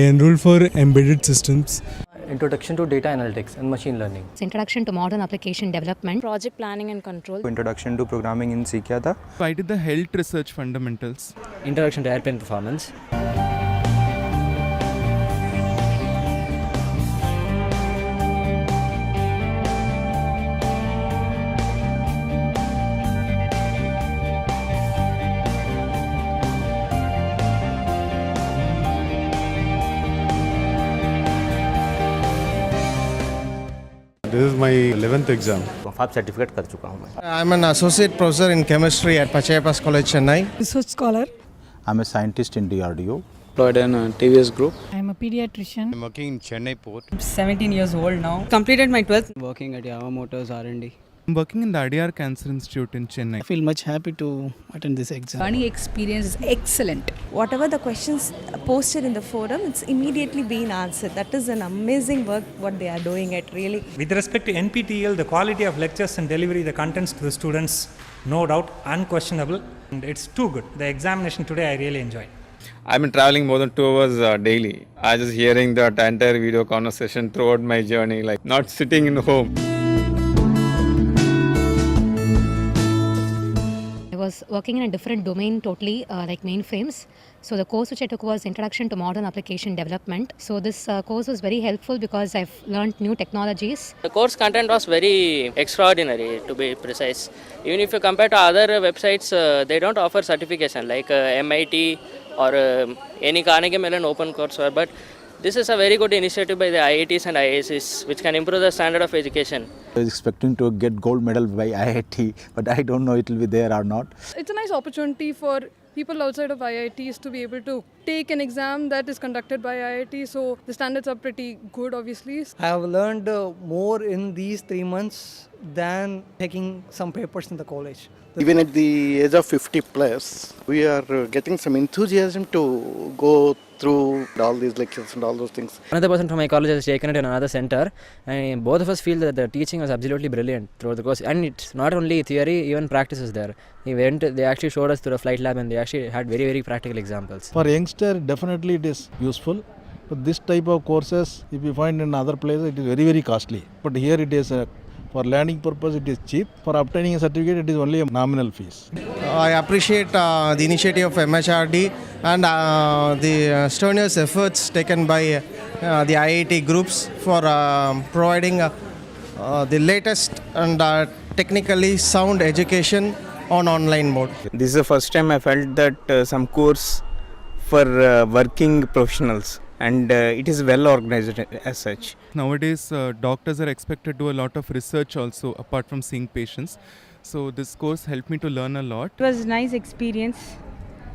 enrolled for embedded systems. Introduction to data analytics and machine learning. Introduction to modern application development. Project planning and control. Introduction to programming in सीखा था. I did the health research fundamentals. Introduction to airplane performance. This is my 11th exam. FAB certificate कर चुका हूँ मैं. I'm an associate professor in chemistry at Pachayappa's College, Chennai. Research scholar. I'm a scientist in DRDO. Employed in a TVS group. I'm a pediatrician. I'm working in Chennai port. I'm 17 years old now. Completed my 12th. Working at Yava Motors R&D. I'm working in the Adyar Cancer Institute in Chennai. I feel much happy to attend this exam. Learning experience is excellent. Whatever the questions posted in the forum, it's immediately being answered. That is an amazing work what they are doing it really. With respect to NPTEL, the quality of lectures and delivery, the contents to the students, no doubt, unquestionable. And it's too good. The examination today I really enjoyed. I've been traveling more than 2 hours daily. I just hearing the entire video conversation throughout my journey, like not sitting in home. I was working in a different domain totally, like mainframes. So the course which I took was Introduction to Modern Application Development. So this course was very helpful because I've learned new technologies. The course content was very extraordinary, to be precise. Even if you compare to other websites, they don't offer certification like MIT or any Carnegie Mellon open courseware. But this is a very good initiative by the IITs and IIScs, which can improve the standard of education. I was expecting to get gold medal by IIT, but I don't know it will be there or not. It's a nice opportunity for people outside of IITs to be able to take an exam that is conducted by IIT. So the standards are pretty good, obviously. I have learned more in these 3 months than taking some papers in the college. Even at the age of 50 plus, we are getting some enthusiasm to go through all these lectures and all those things. Another person from my college has taken it in another center, and both of us feel that the teaching was absolutely brilliant throughout the course. And it's not only theory, even practice is there. They actually showed us through a flight lab, and they actually had very, very practical examples. For youngster, definitely it is useful. But this type of courses, if you find in other places, it is very, very costly. But here it is for learning purpose, it is cheap. For obtaining a certificate, it is only a nominal fees. I appreciate the initiative of MHRD and the strenuous efforts taken by the IIT groups for providing the latest and technically sound education on online mode. This is the first time I felt that some course for working professionals, and it is well organized as such. Nowadays, doctors are expected to do a lot of research also, apart from seeing patients. So this course helped me to learn a lot. It was a nice experience.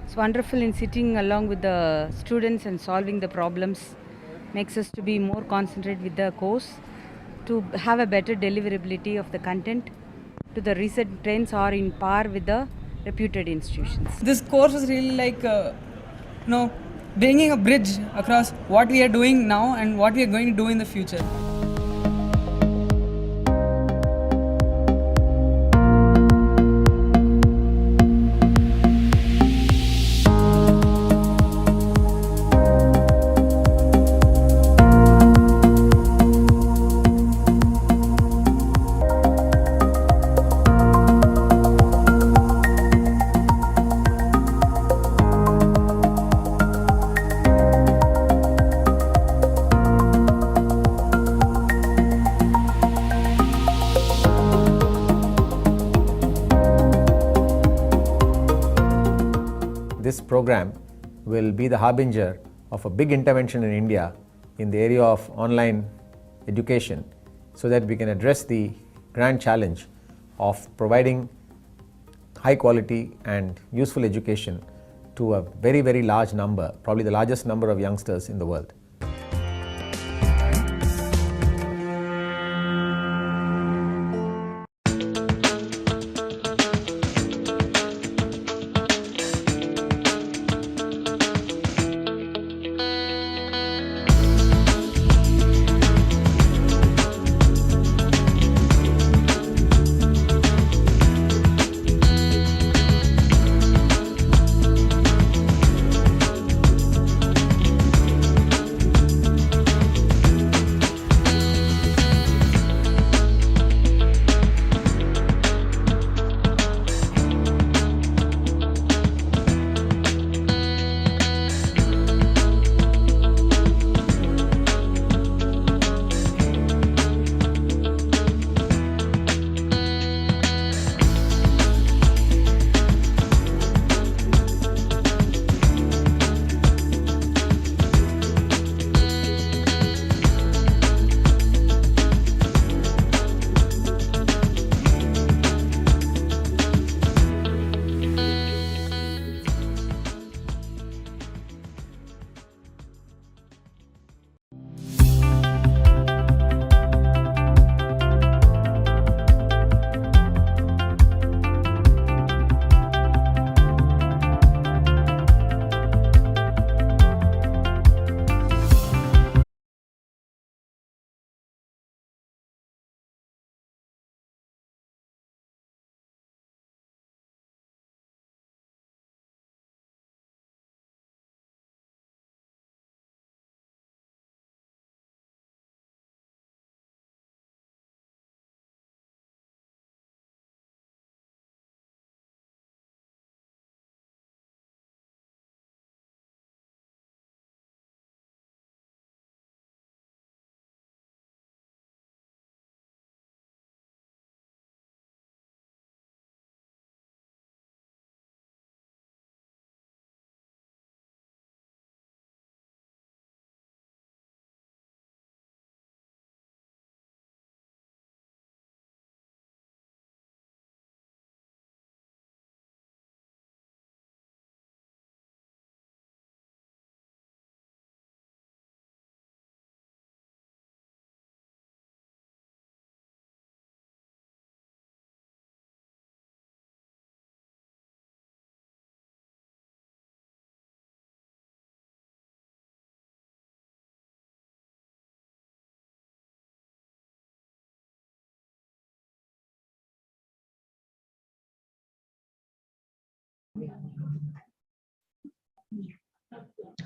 It's wonderful in sitting along with the students and solving the problems. Makes us to be more concentrated with the course, to have a better deliverability of the content, to the recent trends are in par with the reputed institutions. This course was really like, bringing a bridge across what we are doing now and what we are going to do in the future. This program will be the harbinger of a big intervention in India in the area of online education, so that we can address the grand challenge of providing high quality and useful education to a very, very large number, probably the largest number of youngsters in the world.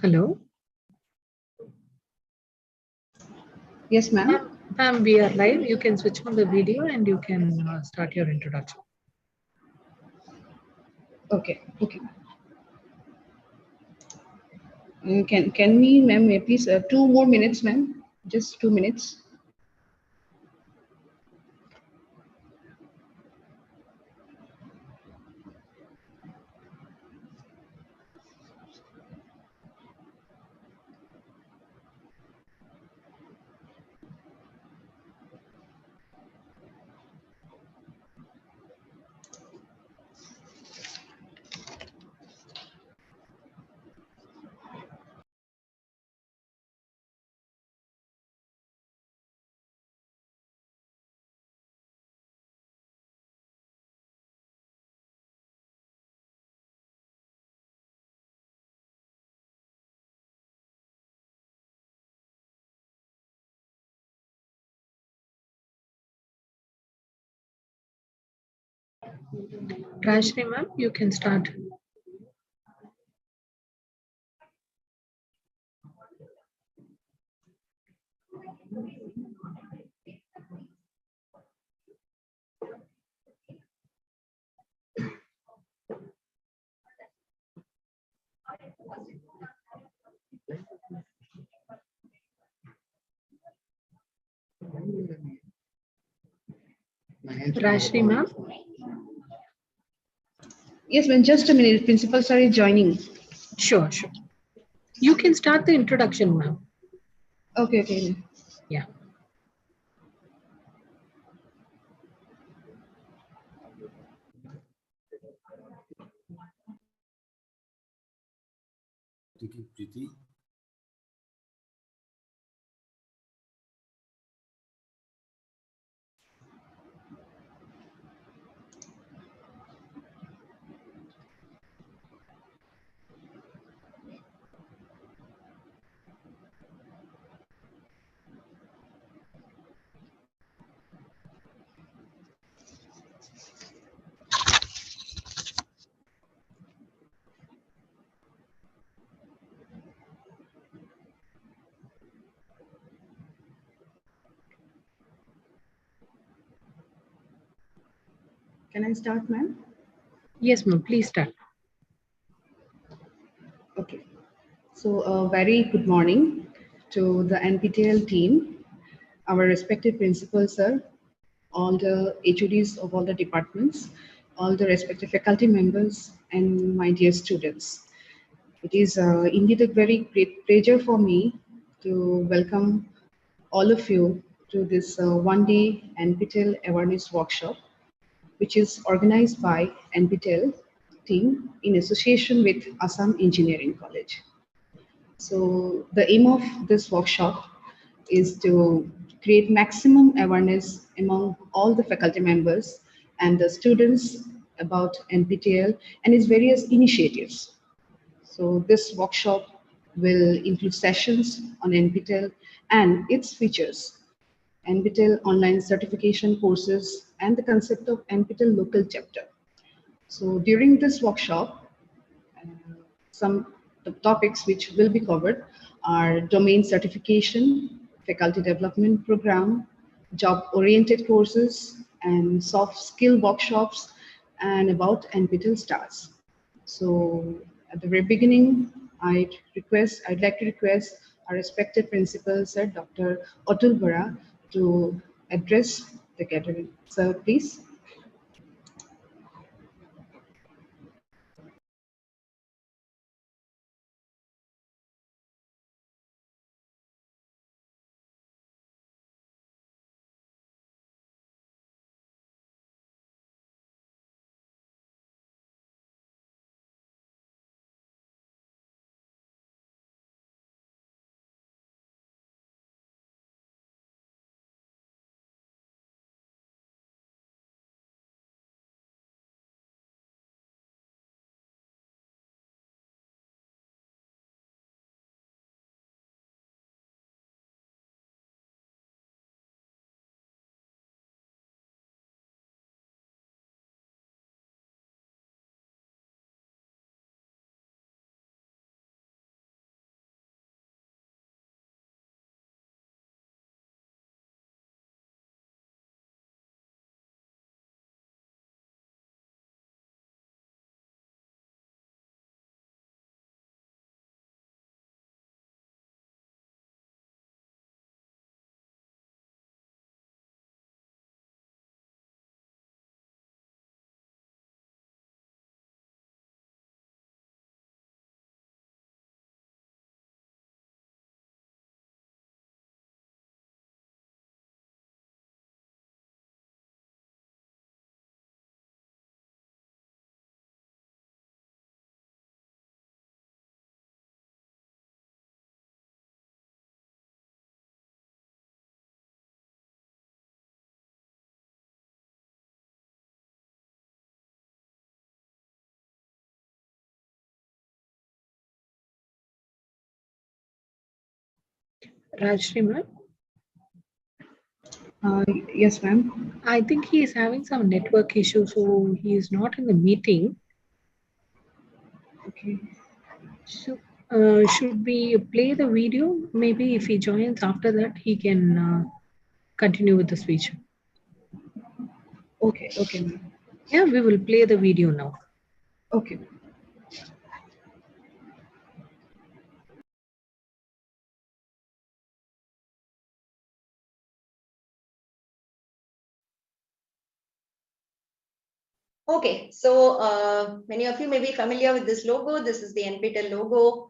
Hello. Yes, ma'am. Ma'am, we are live. You can switch on the video and you can start your introduction. Okay. Okay. Can we, ma'am, please 2 more minutes, ma'am? Just 2 minutes. Rajni, ma'am, you can start. Rajni, ma'am. Yes, ma'am. Just a minute. Principal sir is joining. Sure, sure. You can start the introduction, ma'am. Okay, okay. Yeah. Can I start, ma'am? Yes, ma'am. Please start. Okay. So, very good morning to the NPTEL team, our respective principals, sir, all the HODs of all the departments, all the respective faculty members, and my dear students. It is indeed a very great pleasure for me to welcome all of you to this one-day NPTEL awareness workshop, which is organized by NPTEL team in association with Assam Engineering College. So the aim of this workshop is to create maximum awareness among all the faculty members and the students about NPTEL and its various initiatives. So this workshop will include sessions on NPTEL and its features, NPTEL online certification courses, and the concept of NPTEL local chapter. So during this workshop, some topics which will be covered are domain certification, faculty development program, job-oriented courses, and soft skill workshops, and about NPTEL stars. So at the very beginning, I'd like to request our respected principal, Sir Dr. Atul Bora, to address the gathering. Sir, please. Rajshri ma'am? Yes, ma'am. I think he is having some network issue, so he is not in the meeting. Okay. So, should we play the video? Maybe if he joins after that, he can continue with the speech. Okay, okay, ma'am. Yeah, we will play the video now. Okay. Okay, so many of you may be familiar with this logo. This is the NPTEL logo.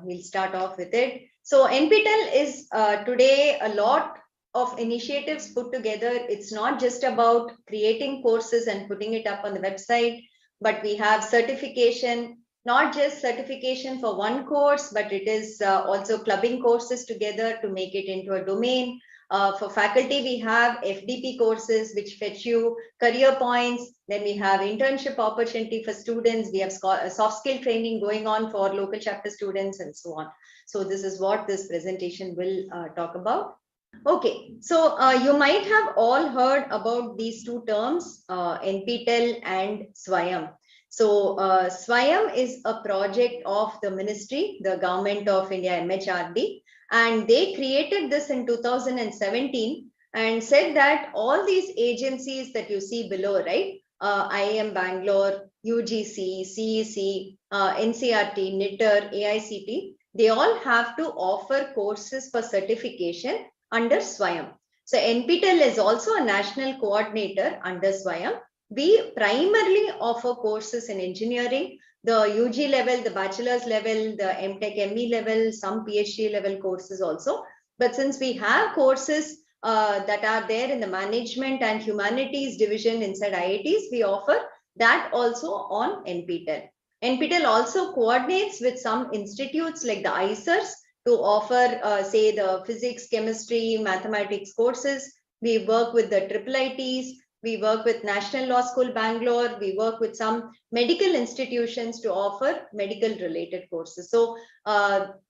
We'll start off with it. So NPTEL is today a lot of initiatives put together. It's not just about creating courses and putting it up on the website, but we have certification, not just certification for one course, but it is also clubbing courses together to make it into a domain. For faculty, we have FDP courses which fetch you career points. Then we have internship opportunity for students. We have soft skill training going on for local chapter students and so on. So this is what this presentation will talk about. Okay, so you might have all heard about these two terms, NPTEL and SWAYAM. So SWAYAM is a project of the ministry, the government of India, MHRD, and they created this in 2017 and said that all these agencies that you see below, right? IIM Bangalore, UGC, CEC, NCRT, NITR, AICT, they all have to offer courses for certification under SWAYAM. So NPTEL is also a national coordinator under SWAYAM. We primarily offer courses in engineering, the UG level, the bachelor's level, the MTech, ME level, some PhD level courses also. But since we have courses that are there in the management and humanities division inside IITs, we offer that also on NPTEL. NPTEL also coordinates with some institutes like the ICERs to offer, say, the physics, chemistry, mathematics courses. We work with the IIITs. We work with National Law School Bangalore. We work with some medical institutions to offer medical related courses. So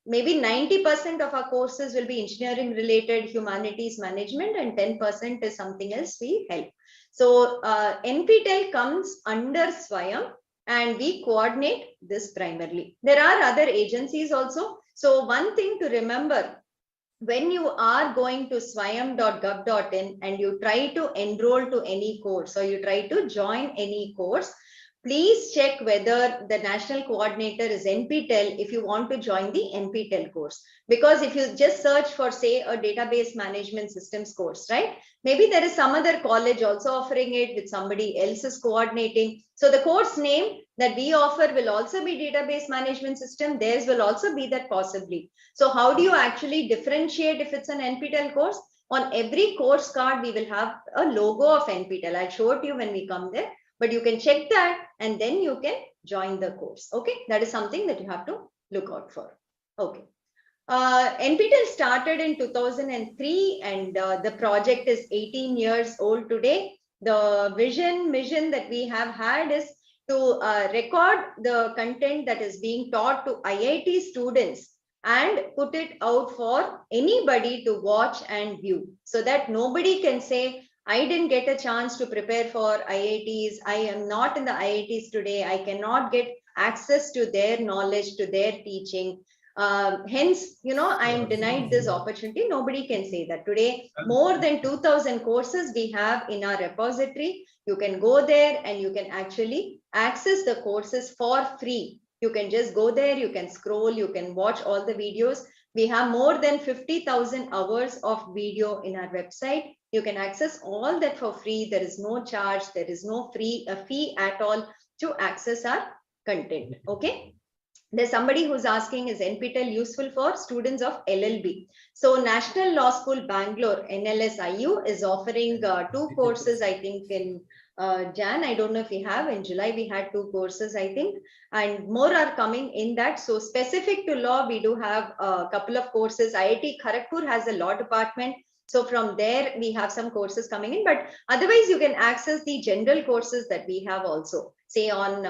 maybe 90% of our courses will be engineering related, humanities, management, and 10% is something else we help. So NPTEL comes under SWAYAM and we coordinate this primarily. There are other agencies also. So one thing to remember, when you are going to swayam.gov.in and you try to enroll to any course or you try to join any course, please check whether the national coordinator is NPTEL if you want to join the NPTEL course. Because if you just search for, say, a database management systems course, right? Maybe there is some other college also offering it with somebody else is coordinating. So the course name that we offer will also be database management system. Theirs will also be that possibly. So how do you actually differentiate if it's an NPTEL course? On every course card, we will have a logo of NPTEL. I'll show it to you when we come there. But you can check that and then you can join the course. Okay, that is something that you have to look out for. Okay. NPTEL started in 2003 and the project is 18 years old today. The mission that we have had is to record the content that is being taught to IIT students and put it out for anybody to watch and view so that nobody can say, I didn't get a chance to prepare for IITs. I am not in the IITs today. I cannot get access to their knowledge, to their teaching. Hence, I am denied this opportunity. Nobody can say that. Today, more than 2,000 courses we have in our repository. You can go there and you can actually access the courses for free. You can just go there, you can scroll, you can watch all the videos. We have more than 50,000 hours of video in our website. You can access all that for free. There is no charge. There is no fee at all to access our content. Okay. There's somebody who's asking, is NPTEL useful for students of LLB? So National Law School Bangalore, NLSIU, is offering 2 courses, I think in Jan, I don't know if we have, in July we had 2 courses, I think, and more are coming in that. So specific to law, we do have a couple of courses. IIT Kharagpur has a law department. So from there, we have some courses coming in, but otherwise you can access the general courses that we have also, say on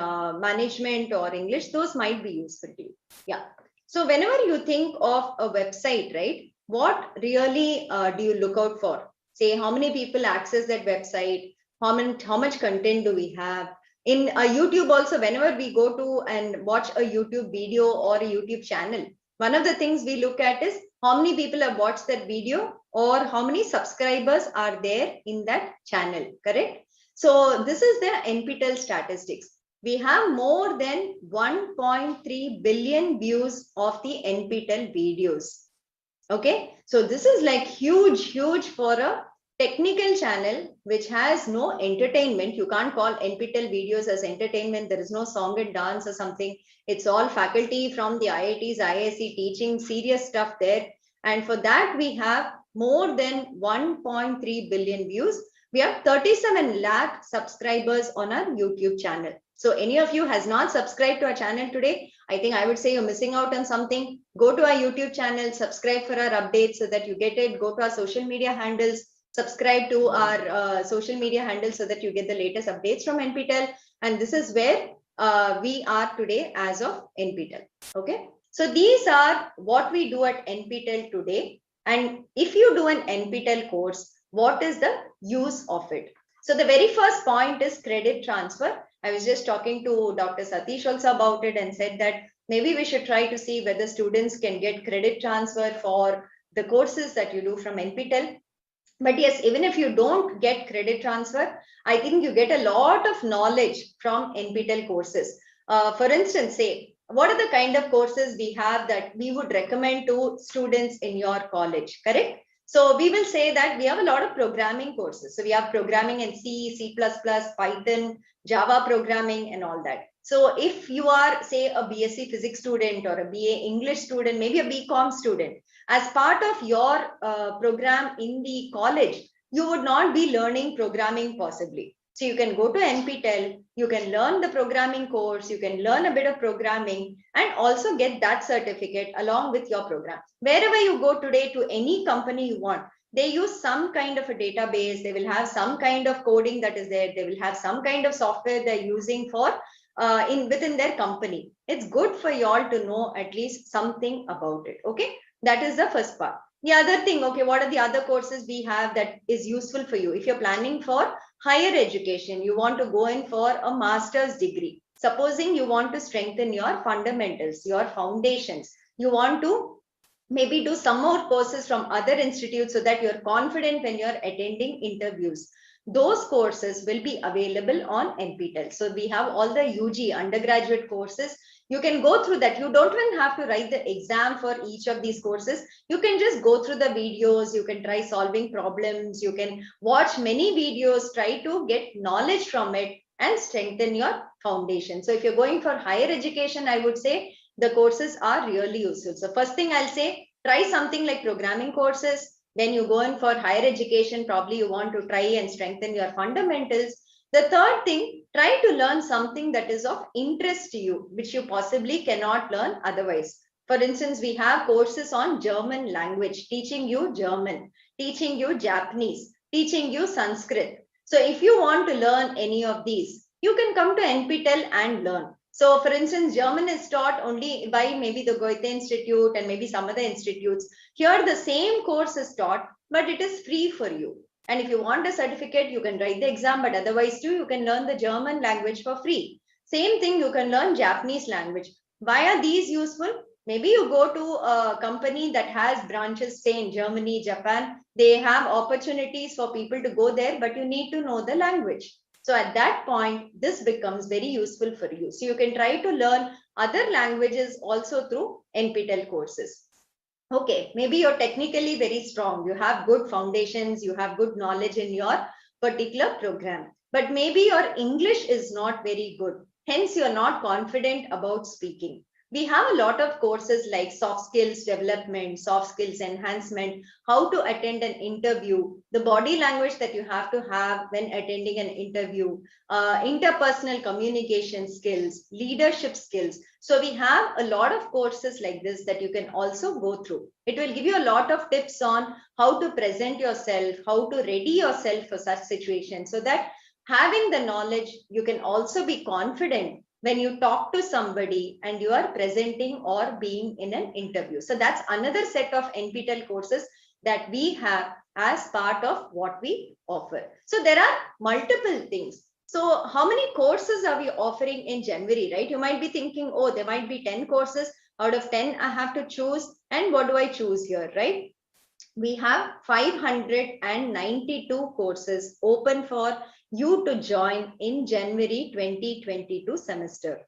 management or English, those might be useful to you. Yeah. So whenever you think of a website, right, what really do you look out for? Say, how many people access that website? How much content do we have? In YouTube also, whenever we go to and watch a YouTube video or a YouTube channel, one of the things we look at is how many people have watched that video or how many subscribers are there in that channel, correct? So this is the NPTEL statistics. We have more than 1.3 billion views of the NPTEL videos. Okay, so this is like huge for a technical channel which has no entertainment. You can't call NPTEL videos as entertainment. There is no song and dance or something. It's all faculty from the IITs, IISc teaching serious stuff there. And for that, we have more than 1.3 billion views. We have 37 lakh subscribers on our YouTube channel. So any of you has not subscribed to our channel today, I think I would say you're missing out on something. Go to our YouTube channel, subscribe for our updates so that you get it. Go to our social media handles, subscribe to our social media handles so that you get the latest updates from NPTEL. And this is where we are today as of NPTEL. Okay. So these are what we do at NPTEL today. And if you do an NPTEL course, what is the use of it? So the very first point is credit transfer. I was just talking to Dr. Satish also about it and said that maybe we should try to see whether students can get credit transfer for the courses that you do from NPTEL. But yes, even if you don't get credit transfer, I think you get a lot of knowledge from NPTEL courses. For instance, say, what are the kind of courses we have that we would recommend to students in your college, correct? So we will say that we have a lot of programming courses. So we have programming in C, C++, Python, Java programming and all that. So if you are, say, a BSc physics student or a BA English student, maybe a BCom student, as part of your program in the college, you would not be learning programming possibly. So you can go to NPTEL, you can learn the programming course, you can learn a bit of programming and also get that certificate along with your program. Wherever you go today to any company you want, they use some kind of a database, they will have some kind of coding that is there, they will have some kind of software they're using for within their company. It's good for you all to know at least something about it. Okay, that is the first part. The other thing, okay, what are the other courses we have that is useful for you? If you're planning for higher education, you want to go in for a master's degree. Supposing you want to strengthen your fundamentals, your foundations, you want to maybe do some more courses from other institutes so that you're confident when you're attending interviews. Those courses will be available on NPTEL. So we have all the UG undergraduate courses. You can go through that. You don't even have to write the exam for each of these courses. You can just go through the videos. You can try solving problems. You can watch many videos, try to get knowledge from it and strengthen your foundation. So if you're going for higher education, I would say the courses are really useful. So first thing I'll say, try something like programming courses. Then you go in for higher education, probably you want to try and strengthen your fundamentals. The third thing, try to learn something that is of interest to you, which you possibly cannot learn otherwise. For instance, we have courses on German language, teaching you German, teaching you Japanese, teaching you Sanskrit. So if you want to learn any of these, you can come to NPTEL and learn. So for instance, German is taught only by maybe the Goethe Institute and maybe some other institutes. Here the same course is taught, but it is free for you. And if you want a certificate, you can write the exam, but otherwise too, you can learn the German language for free. Same thing, you can learn Japanese language. Why are these useful? Maybe you go to a company that has branches, say in Germany, Japan, they have opportunities for people to go there, but you need to know the language. So at that point, this becomes very useful for you. So you can try to learn other languages also through NPTEL courses. Okay, maybe you're technically very strong. You have good foundations, you have good knowledge in your particular program, but maybe your English is not very good. Hence, you're not confident about speaking. We have a lot of courses like soft skills development, soft skills enhancement, how to attend an interview, the body language that you have to have when attending an interview, interpersonal communication skills, leadership skills. So we have a lot of courses like this that you can also go through. It will give you a lot of tips on how to present yourself, how to ready yourself for such situations, so that having the knowledge, you can also be confident when you talk to somebody and you are presenting or being in an interview. So that's another set of NPTEL courses that we have as part of what we offer. So there are multiple things. So how many courses are we offering in January, right? You might be thinking, oh, there might be 10 courses. Out of 10, I have to choose. And what do I choose here, right? We have 592 courses open for you to join in January 2022 semester.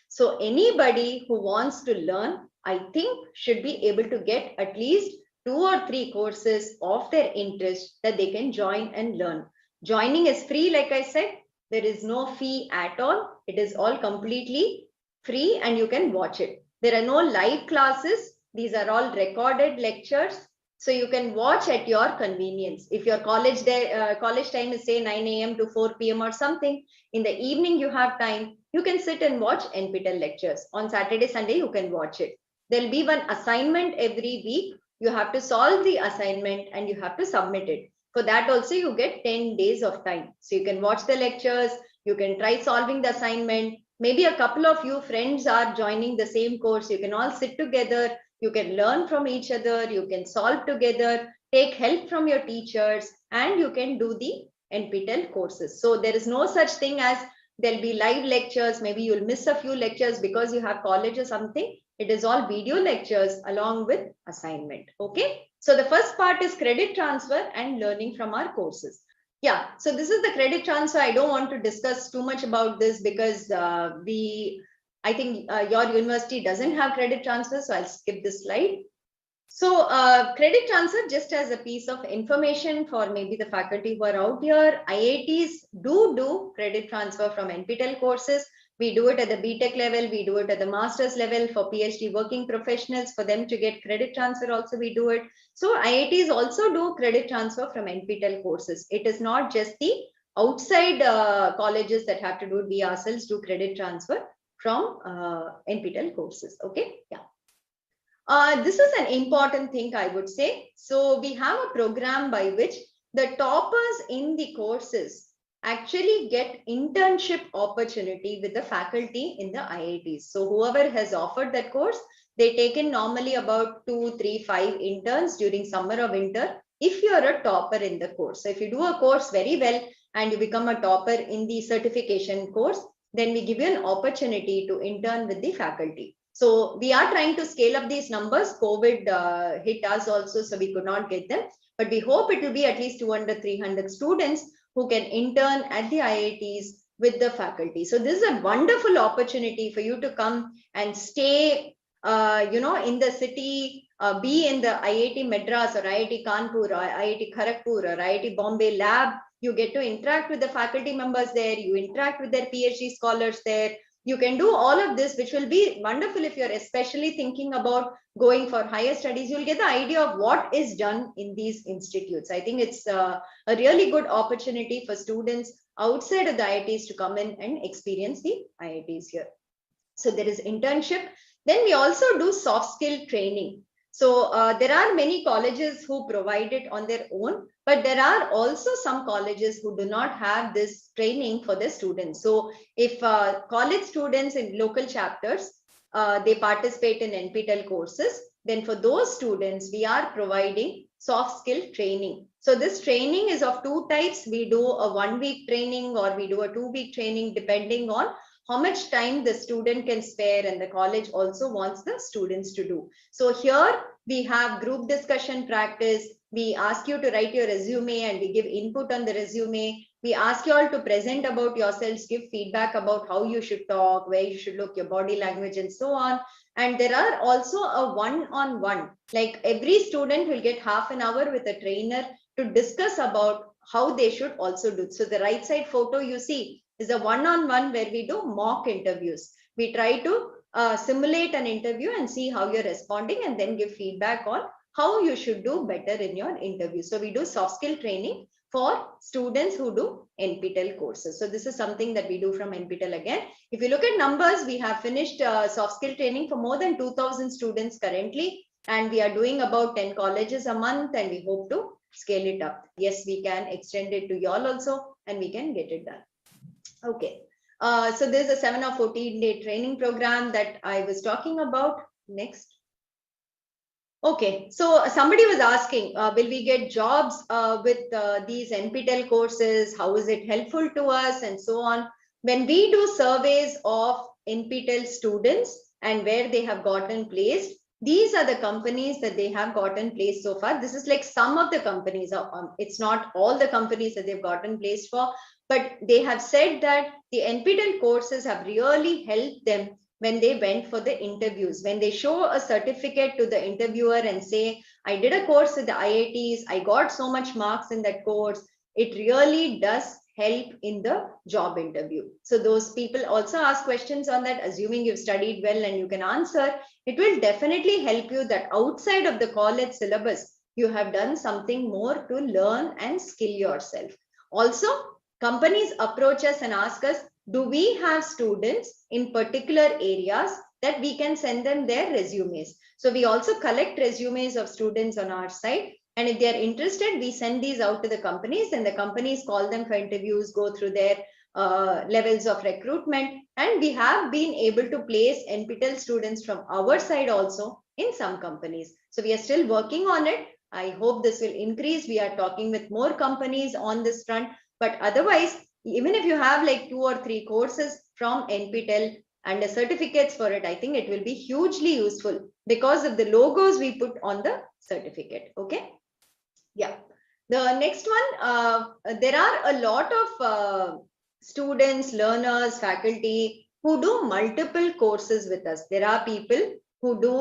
So anybody who wants to learn, I think should be able to get at least 2 or 3 courses of their interest that they can join and learn. Joining is free, like I said. There is no fee at all. It is all completely free and you can watch it. There are no live classes. These are all recorded lectures. So you can watch at your convenience. If your college time is say 9 a.m. to 4 p.m. or something, in the evening you have time, you can sit and watch NPTEL lectures. On Saturday, Sunday, you can watch it. There'll be one assignment every week. You have to solve the assignment and you have to submit it. For that also, you get 10 days of time. So you can watch the lectures, you can try solving the assignment. Maybe a couple of you friends are joining the same course. You can all sit together. You can learn from each other, you can solve together, take help from your teachers, and you can do the NPTEL courses. So there is no such thing as there'll be live lectures. Maybe you'll miss a few lectures because you have college or something. It is all video lectures along with assignment. Okay. So the first part is credit transfer and learning from our courses. Yeah, so this is the credit transfer. I don't want to discuss too much about this because I think your university doesn't have credit transfer, so I'll skip this slide. So credit transfer, just as a piece of information for maybe the faculty who are out here, IITs do credit transfer from NPTEL courses. We do it at the BTech level, we do it at the master's level for PhD working professionals. For them to get credit transfer also we do it. So IITs also do credit transfer from NPTEL courses. It is not just the outside colleges that have to do it. We ourselves do credit transfer from NPTEL courses. Okay, yeah. This is an important thing, I would say. So we have a program by which the toppers in the courses actually get internship opportunity with the faculty in the IITs. So whoever has offered that course, they take in normally about 2, 3, 5 interns during summer or winter if you are a topper in the course. So if you do a course very well and you become a topper in the certification course, then we give you an opportunity to intern with the faculty. So we are trying to scale up these numbers. COVID hit us also, so we could not get them. But we hope it will be at least 200, 300 students who can intern at the IITs with the faculty. So this is a wonderful opportunity for you to come and stay, in the city, be in the IIT Madras or IIT Kanpur or IIT Kharagpur or IIT Bombay lab. You get to interact with the faculty members there. You interact with their PhD scholars there. You can do all of this, which will be wonderful if you're especially thinking about going for higher studies. You'll get the idea of what is done in these institutes. I think it's a really good opportunity for students outside of the IITs to come in and experience the IITs here. So there is internship. Then we also do soft skill training. So there are many colleges who provide it on their own, but there are also some colleges who do not have this training for their students. So if college students in local chapters, they participate in NPTEL courses, then for those students, we are providing soft skill training. So this training is of 2 types. We do a 1-week training or we do a 2-week training depending on how much time the student can spare, and the college also wants the students to do. So here we have group discussion practice. We ask you to write your resume and we give input on the resume. We ask you all to present about yourselves, give feedback about how you should talk, where you should look, your body language and so on. And there are also a one-on-one, like every student will get half an hour with a trainer to discuss about how they should also do. So the right side photo you see is a one-on-one where we do mock interviews. We try to simulate an interview and see how you're responding and then give feedback on how you should do better in your interview. So we do soft skill training for students who do NPTEL courses. So this is something that we do from NPTEL again. If you look at numbers, we have finished soft skill training for more than 2,000 students currently, and we are doing about 10 colleges a month, and we hope to scale it up. Yes, we can extend it to y'all also, and we can get it done. Okay. So there's a 7 or 14-day training program that I was talking about. Next. Okay, so somebody was asking, will we get jobs with these NPTEL courses? How is it helpful to us and so on? When we do surveys of NPTEL students and where they have gotten placed, these are the companies that they have gotten placed so far. This is like some of the companies. It's not all the companies that they've gotten placed for, but they have said that the NPTEL courses have really helped them when they went for the interviews. When they show a certificate to the interviewer and say, I did a course with the IITs, I got so much marks in that course, it really does help in the job interview. So those people also ask questions on that, assuming you've studied well and you can answer. It will definitely help you that outside of the college syllabus, you have done something more to learn and skill yourself. Also, companies approach us and ask us, do we have students in particular areas that we can send them their resumes? So we also collect resumes of students on our site. And if they are interested, we send these out to the companies, and the companies call them for interviews, go through their levels of recruitment. And we have been able to place NPTEL students from our side also in some companies. So we are still working on it. I hope this will increase. We are talking with more companies on this front. But otherwise, even if you have like 2 or 3 courses from NPTEL and the certificates for it, I think it will be hugely useful because of the logos we put on the certificate. Okay. Yeah. The next one, there are a lot of students, learners, faculty who do multiple courses with us. There are people who do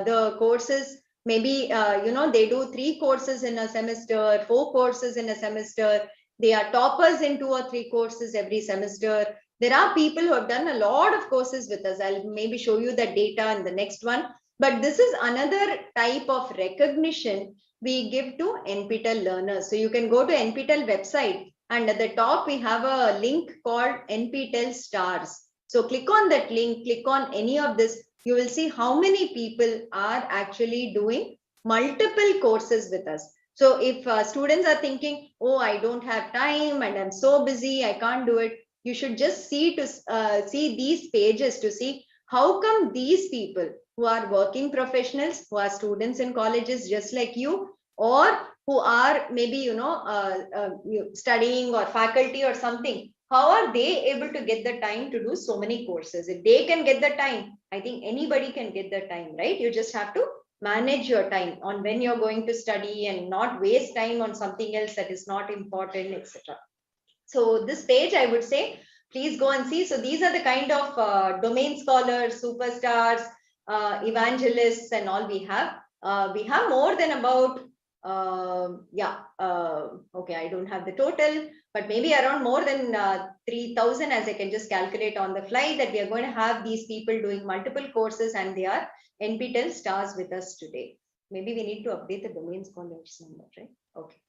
the courses, maybe, they do 3 courses in a semester, 4 courses in a semester. They are toppers in 2 or 3 courses every semester. There are people who have done a lot of courses with us. I'll maybe show you the data in the next one. But this is another type of recognition we give to NPTEL learners. So you can go to NPTEL website, and at the top we have a link called NPTEL stars. So click on that link, click on any of this. You will see how many people are actually doing multiple courses with us. So if students are thinking, oh, I don't have time and I'm so busy, I can't do it, you should just see these pages to see how come these people who are working professionals, who are students in colleges just like you, or who are maybe, studying or faculty or something, how are they able to get the time to do so many courses? If they can get the time, I think anybody can get the time, right? You just have to manage your time on when you're going to study and not waste time on something else that is not important, etc. So this page, I would say, please go and see. So these are the kind of domain scholars, superstars, evangelists and all we have. We have more than about, okay, I don't have the total, but maybe around more than 3,000, as I can just calculate on the fly, that we are going to have these people doing multiple courses, and they are NPTEL stars with us today. Maybe we need to update the domain scholars number, right? Okay.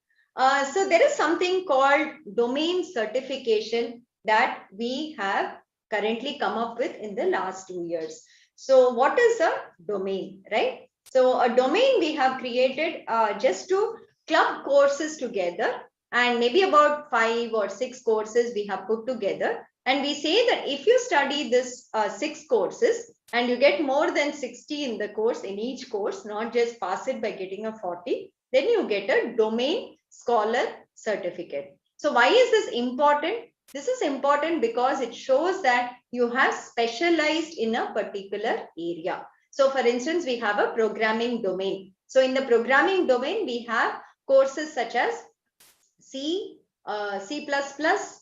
So there is something called domain certification that we have currently come up with in the last 2 years. So what is a domain, right? So a domain we have created just to club courses together, and maybe about 5 or 6 courses we have put together. And we say that if you study this 6 courses and you get more than 60 in the course, in each course, not just pass it by getting a 40, then you get a domain scholar certificate. So why is this important? This is important because it shows that you have specialized in a particular area. So for instance, we have a programming domain. So in the programming domain, we have courses such as C, C++,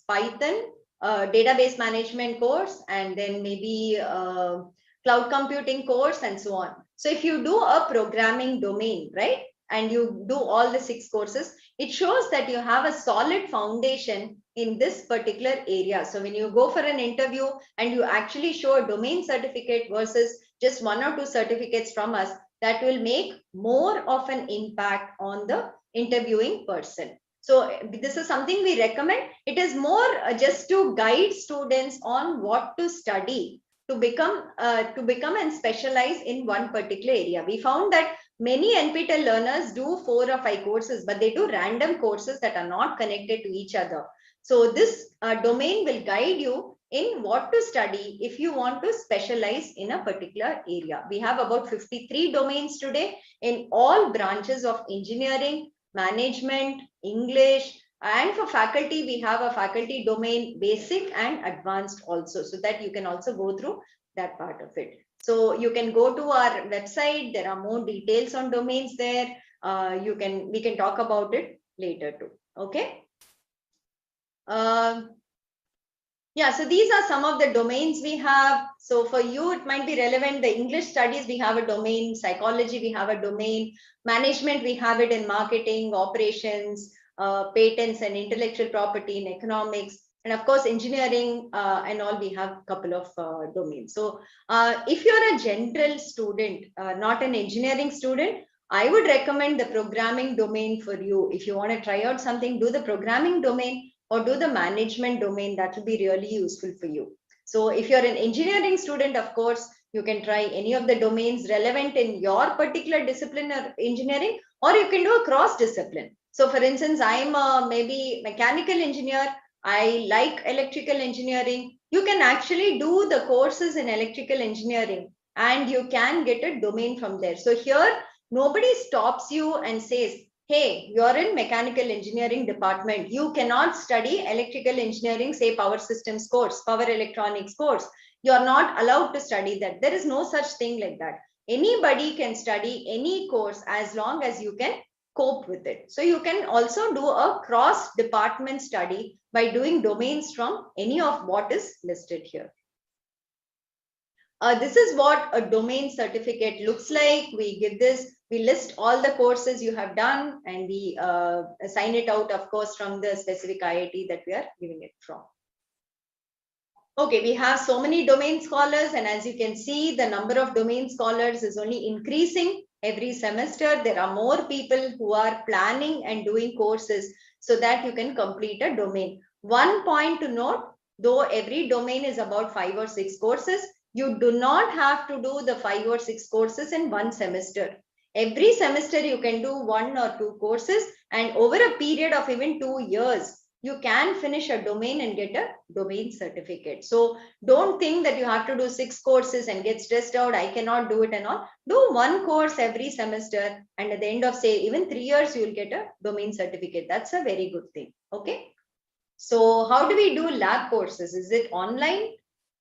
Python, database management course, and then maybe cloud computing course and so on. So if you do a programming domain, right, and you do all the 6 courses, it shows that you have a solid foundation in this particular area. So when you go for an interview and you actually show a domain certificate versus just 1 or 2 certificates from us, that will make more of an impact on the interviewing person. So this is something we recommend. It is more just to guide students on what to study to become and specialize in one particular area. We found that many NPTEL learners do 4 or 5 courses, but they do random courses that are not connected to each other. So this domain will guide you in what to study if you want to specialize in a particular area. We have about 53 domains today in all branches of engineering, management, English, and for faculty, we have a faculty domain basic and advanced also, so that you can also go through that part of it. So you can go to our website. There are more details on domains there. We can talk about it later too. Okay. Yeah, so these are some of the domains we have. So for you, it might be relevant. The English studies, we have a domain. Psychology, we have a domain. Management, we have it in marketing, operations, patents and intellectual property in economics. And of course, engineering and all, we have a couple of domains. So if you're a general student, not an engineering student, I would recommend the programming domain for you. If you want to try out something, do the programming domain or do the management domain. That will be really useful for you. So if you're an engineering student, of course, you can try any of the domains relevant in your particular discipline or engineering, or you can do a cross discipline. So for instance, I'm a maybe mechanical engineer. I like electrical engineering. You can actually do the courses in electrical engineering and you can get a domain from there. So here, nobody stops you and says, hey, you're in mechanical engineering department. You cannot study electrical engineering, say power systems course, power electronics course. You're not allowed to study that. There is no such thing like that. Anybody can study any course as long as you can cope with it. So you can also do a cross department study by doing domains from any of what is listed here. This is what a domain certificate looks like. We give this, we list all the courses you have done, and we assign it out, of course, from the specific IIT that we are giving it from. Okay, we have so many domain scholars, and as you can see, the number of domain scholars is only increasing every semester. There are more people who are planning and doing courses so that you can complete a domain. One point to note, though every domain is about 5 or 6 courses, you do not have to do the 5 or 6 courses in one semester. Every semester you can do 1 or 2 courses, and over a period of even 2 years, you can finish a domain and get a domain certificate. So don't think that you have to do 6 courses and get stressed out. I cannot do it and all. Do 1 course every semester, and at the end of, say, even 3 years, you will get a domain certificate. That's a very good thing. Okay. So how do we do lab courses? Is it online?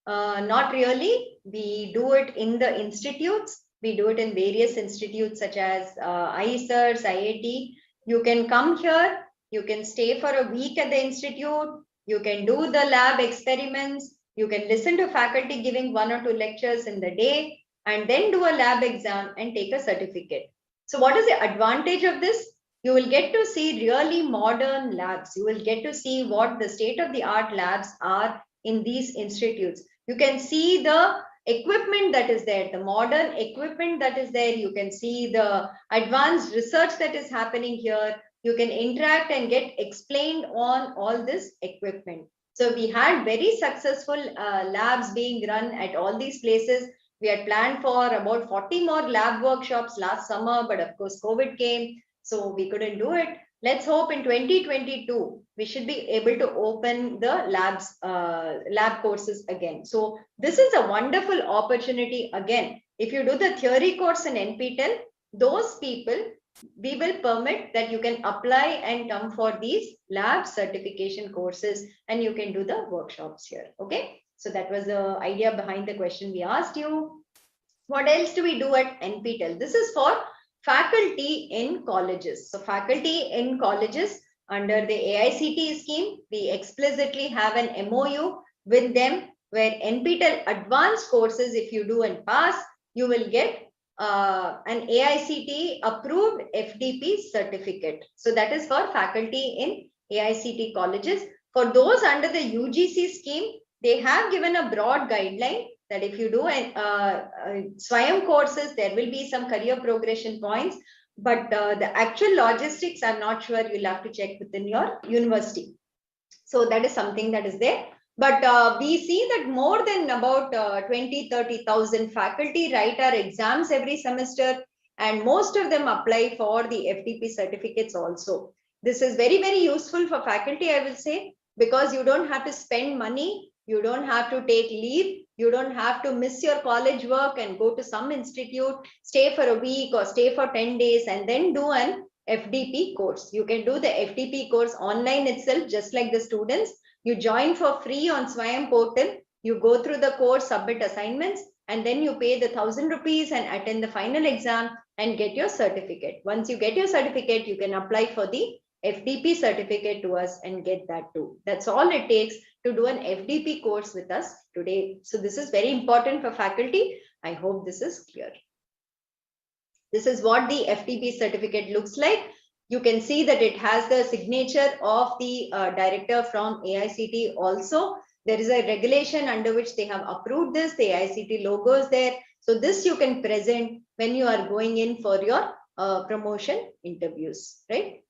Not really. We do it in the institutes. We do it in various institutes such as ISERS, IIT. You can come here. You can stay for a week at the institute. You can do the lab experiments. You can listen to faculty giving 1 or 2 lectures in the day, and then do a lab exam and take a certificate. So what is the advantage of this? You will get to see really modern labs. You will get to see what the state-of-the-art labs are in these institutes. You can see the equipment that is there, the modern equipment that is there. You can see the advanced research that is happening here. You can interact and get explained on all this equipment. So we had very successful labs being run at all these places. We had planned for about 40 more lab workshops last summer, but of course COVID came, so we couldn't do it. Let's hope in 2022, we should be able to open the lab courses again. So this is a wonderful opportunity again. If you do the theory course in NPTEL, those people, we will permit that you can apply and come for these lab certification courses, and you can do the workshops here. Okay. So that was the idea behind the question we asked you. What else do we do at NPTEL? This is for faculty in colleges. So faculty in colleges under the AICTE scheme, we explicitly have an MOU with them where NPTEL advanced courses, if you do and pass, you will get an AICTE approved FDP certificate. So that is for faculty in AICTE colleges. For those under the UGC scheme, they have given a broad guideline that if you do SWAYAM courses, there will be some career progression points, but the actual logistics, I'm not sure. You'll have to check within your university. So that is something that is there. But we see that more than about 20,000-30,000 faculty write our exams every semester, and most of them apply for the FDP certificates also. This is very, very useful for faculty, I will say, because you don't have to spend money. You don't have to take leave. You don't have to miss your college work and go to some institute, stay for a week or stay for 10 days and then do an FDP course. You can do the FDP course online itself, just like the students. You join for free on Swayam portal. You go through the course, submit assignments, and then you pay the 1,000 rupees and attend the final exam and get your certificate. Once you get your certificate, you can apply for the FDP certificate to us and get that too. That's all it takes to do an FDP course with us today. So this is very important for faculty. I hope this is clear. This is what the FDP certificate looks like. You can see that it has the signature of the director from AICT also. There is a regulation under which they have approved this. The AICT logo is there. So this you can present when you are going in for your promotion interviews, right?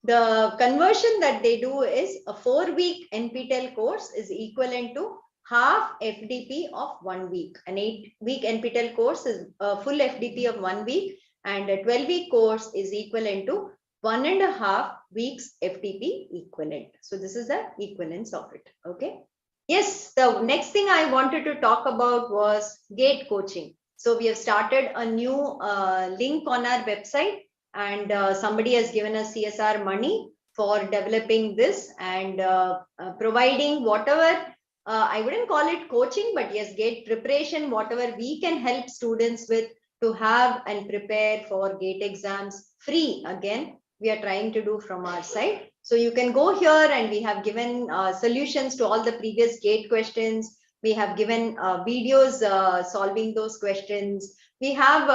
The conversion that they do is a 4-week NPTEL course is equivalent to half FDP of 1 week. An 8-week NPTEL course is a full FDP of 1 week, and a 12-week course is equivalent to 1.5 weeks FDP equivalent. So this is the equivalence of it. Okay. Yes, the next thing I wanted to talk about was GATE coaching. So we have started a new link on our website, and somebody has given us CSR money for developing this and providing whatever, I wouldn't call it coaching, but yes, GATE preparation, whatever we can help students with to have and prepare for GATE exams free. Again, we are trying to do from our side. So you can go here, and we have given solutions to all the previous GATE questions. We have given videos solving those questions. We have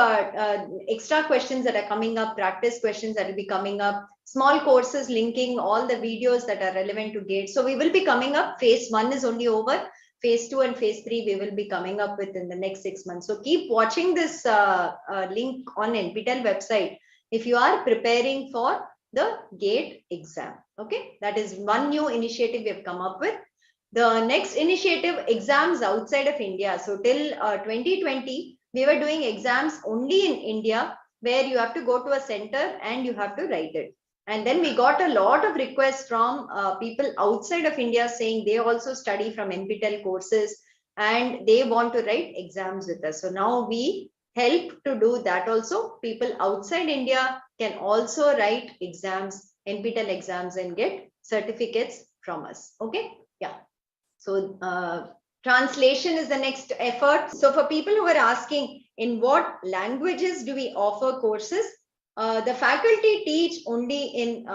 extra questions that are coming up, practice questions that will be coming up, small courses linking all the videos that are relevant to GATE. So we will be coming up. Phase 1 is only over. Phase 2 and phase 3 we will be coming up with in the next 6 months. So keep watching this link on NPTEL website if you are preparing for the GATE exam. Okay, that is one new initiative we have come up with. The next initiative, exams outside of India. So till 2020, we were doing exams only in India, where you have to go to a center and you have to write it. And then we got a lot of requests from people outside of India saying they also study from NPTEL courses and they want to write exams with us. So now we help to do that also. People outside India can also write exams, NPTEL exams, and get certificates from us. Okay, yeah. So translation is the next effort. So for people who are asking in what languages do we offer courses, the faculty teach only in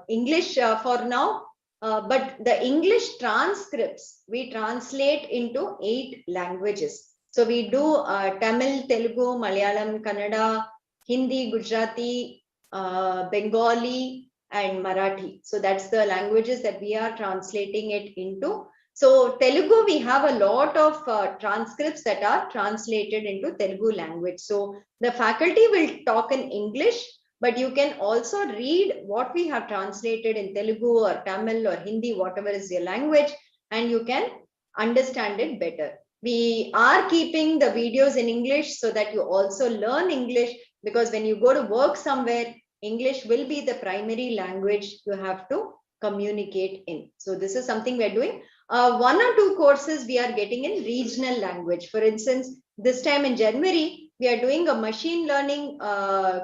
English for now, but the English transcripts we translate into 8 languages. So we do Tamil, Telugu, Malayalam, Kannada, Hindi, Gujarati, Bengali, and Marathi. So that's the languages that we are translating it into. So Telugu, we have a lot of transcripts that are translated into Telugu language. So the faculty will talk in English, but you can also read what we have translated in Telugu or Tamil or Hindi, whatever is your language, and you can understand it better. We are keeping the videos in English so that you also learn English, because when you go to work somewhere, English will be the primary language you have to communicate in. So this is something we're doing. 1 or 2 courses we are getting in regional language. For instance, this time in January, we are doing a machine learning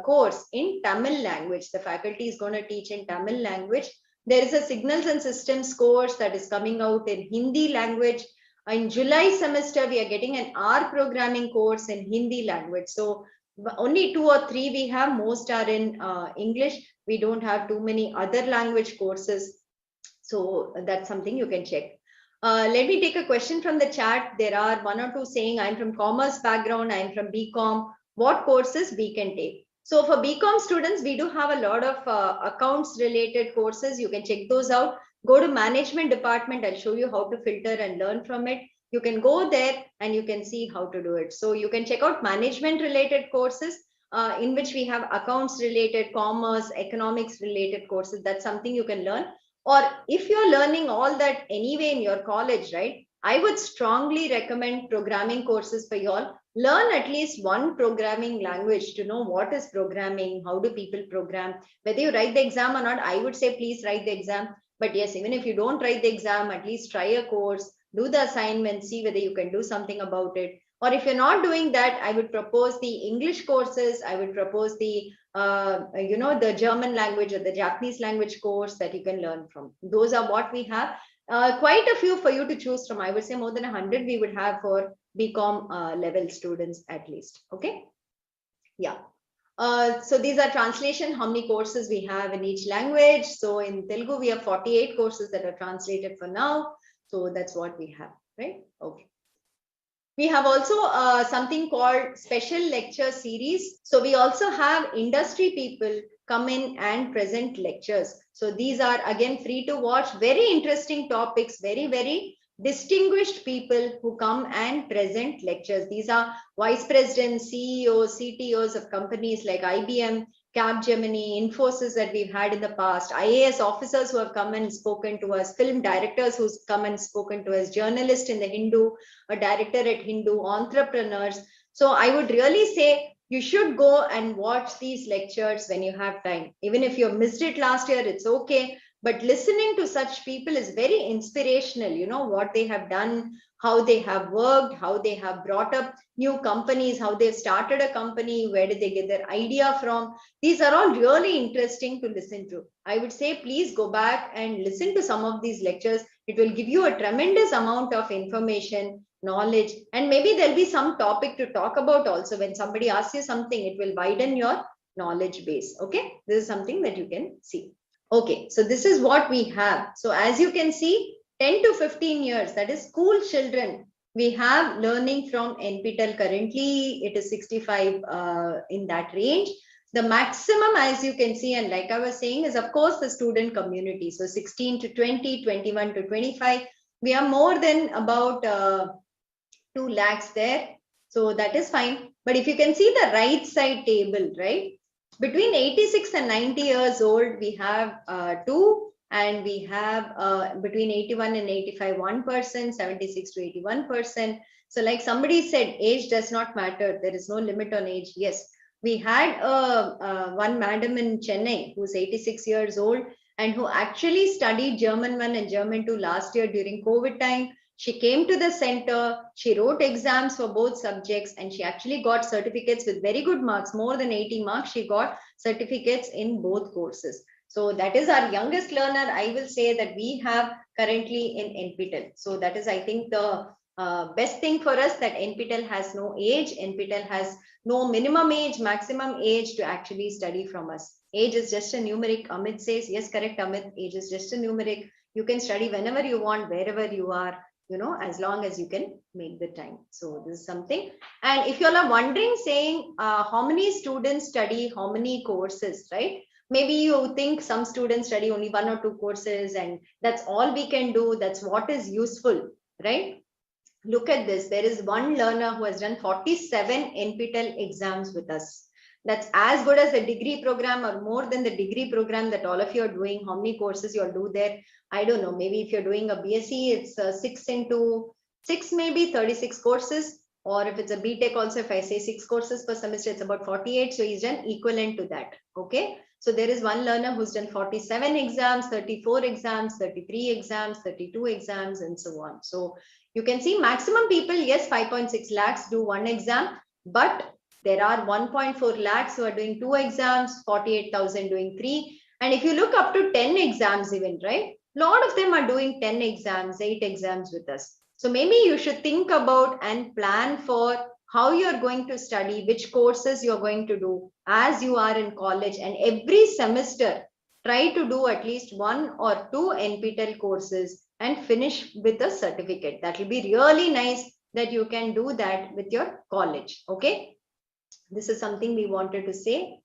course in Tamil language. The faculty is going to teach in Tamil language. There is a signals and systems course that is coming out in Hindi language. In July semester, we are getting an R programming course in Hindi language. So only 2 or 3 we have, most are in English. We don't have too many other language courses. So that's something you can check. Let me take a question from the chat. There are 1 or 2 saying, I'm from commerce background, I'm from BCom. What courses we can take? So for BCom students, we do have a lot of accounts related courses. You can check those out. Go to management department. I'll show you how to filter and learn from it. You can go there and you can see how to do it. So you can check out management related courses in which we have accounts related, commerce, economics related courses. That's something you can learn. Or if you're learning all that anyway in your college, right? I would strongly recommend programming courses for you all. Learn at least 1 programming language to know what is programming, how do people program. Whether you write the exam or not, I would say please write the exam. But yes, even if you don't write the exam, at least try a course, do the assignment, see whether you can do something about it. Or if you're not doing that, I would propose the English courses. I would propose the, the German language or the Japanese language course that you can learn from. Those are what we have. Quite a few for you to choose from. I would say more than 100 we would have for BCom level students at least. Okay. Yeah. So these are translation, how many courses we have in each language. So in Telugu, we have 48 courses that are translated for now. So that's what we have, right? Okay. We have also something called special lecture series. So we also have industry people come in and present lectures. So these are again free to watch, very interesting topics, very, very distinguished people who come and present lectures. These are vice presidents, CEOs, CTOs of companies like IBM, Capgemini, Infosys that we've had in the past, IAS officers who have come and spoken to us, film directors who's come and spoken to us, journalists in the Hindu, a director at Hindu, entrepreneurs. So I would really say you should go and watch these lectures when you have time. Even if you missed it last year, it's okay. But listening to such people is very inspirational. You know, what they have done, how they have worked, how they have brought up new companies, how they've started a company, where did they get their idea from. These are all really interesting to listen to. I would say, please go back and listen to some of these lectures. It will give you a tremendous amount of information, knowledge, and maybe there'll be some topic to talk about also. When somebody asks you something, it will widen your knowledge base. Okay, this is something that you can see. Okay, so this is what we have. So as you can see, 10 to 15 years, that is school children, we have learning from NPTEL. Currently it is 65 in that range. The maximum, as you can see, and like I was saying, is of course the student community. So 16 to 20, 21 to 25, we are more than about 2 lakhs there. So that is fine. But if you can see the right side table, right? Between 86 and 90 years old, we have 2, and we have between 81 and 85, 1%, 76 to 81%. So like somebody said, age does not matter. There is no limit on age. Yes, we had one madam in Chennai who's 86 years old and who actually studied German 1 and German 2 last year during COVID time. She came to the center, she wrote exams for both subjects, and she actually got certificates with very good marks, more than 80 marks. She got certificates in both courses. So that is our youngest learner, I will say, that we have currently in NPTEL. So that is, I think, the best thing for us, that NPTEL has no age. NPTEL has no minimum age, maximum age to actually study from us. Age is just a numeric. Amit says, yes, correct, Amit. Age is just a numeric. You can study whenever you want, wherever you are, you know, as long as you can make the time. So this is something. And if you all are wondering, saying how many students study how many courses, right? Maybe you think some students study only 1 or 2 courses and that's all we can do. That's what is useful, right? Look at this. There is one learner who has done 47 NPTEL exams with us. That's as good as the degree program or more than the degree program that all of you are doing. How many courses you'll do there? I don't know. Maybe if you're doing a BSc, it's 6 into 6, maybe 36 courses. Or if it's a BTech also, if I say 6 courses per semester, it's about 48. So he's done equivalent to that. Okay. So there is one learner who's done 47 exams, 34 exams, 33 exams, 32 exams, and so on. So you can see maximum people, yes, 5.6 lakhs do 1 exam, but there are 1.4 lakhs who are doing 2 exams, 48,000 doing 3. And if you look up to 10 exams even, right? A lot of them are doing 10 exams, 8 exams with us. So maybe you should think about and plan for how you're going to study, which courses you're going to do as you are in college. And every semester, try to do at least 1 or 2 NPTEL courses and finish with a certificate. That will be really nice that you can do that with your college. Okay. This is something we wanted to say.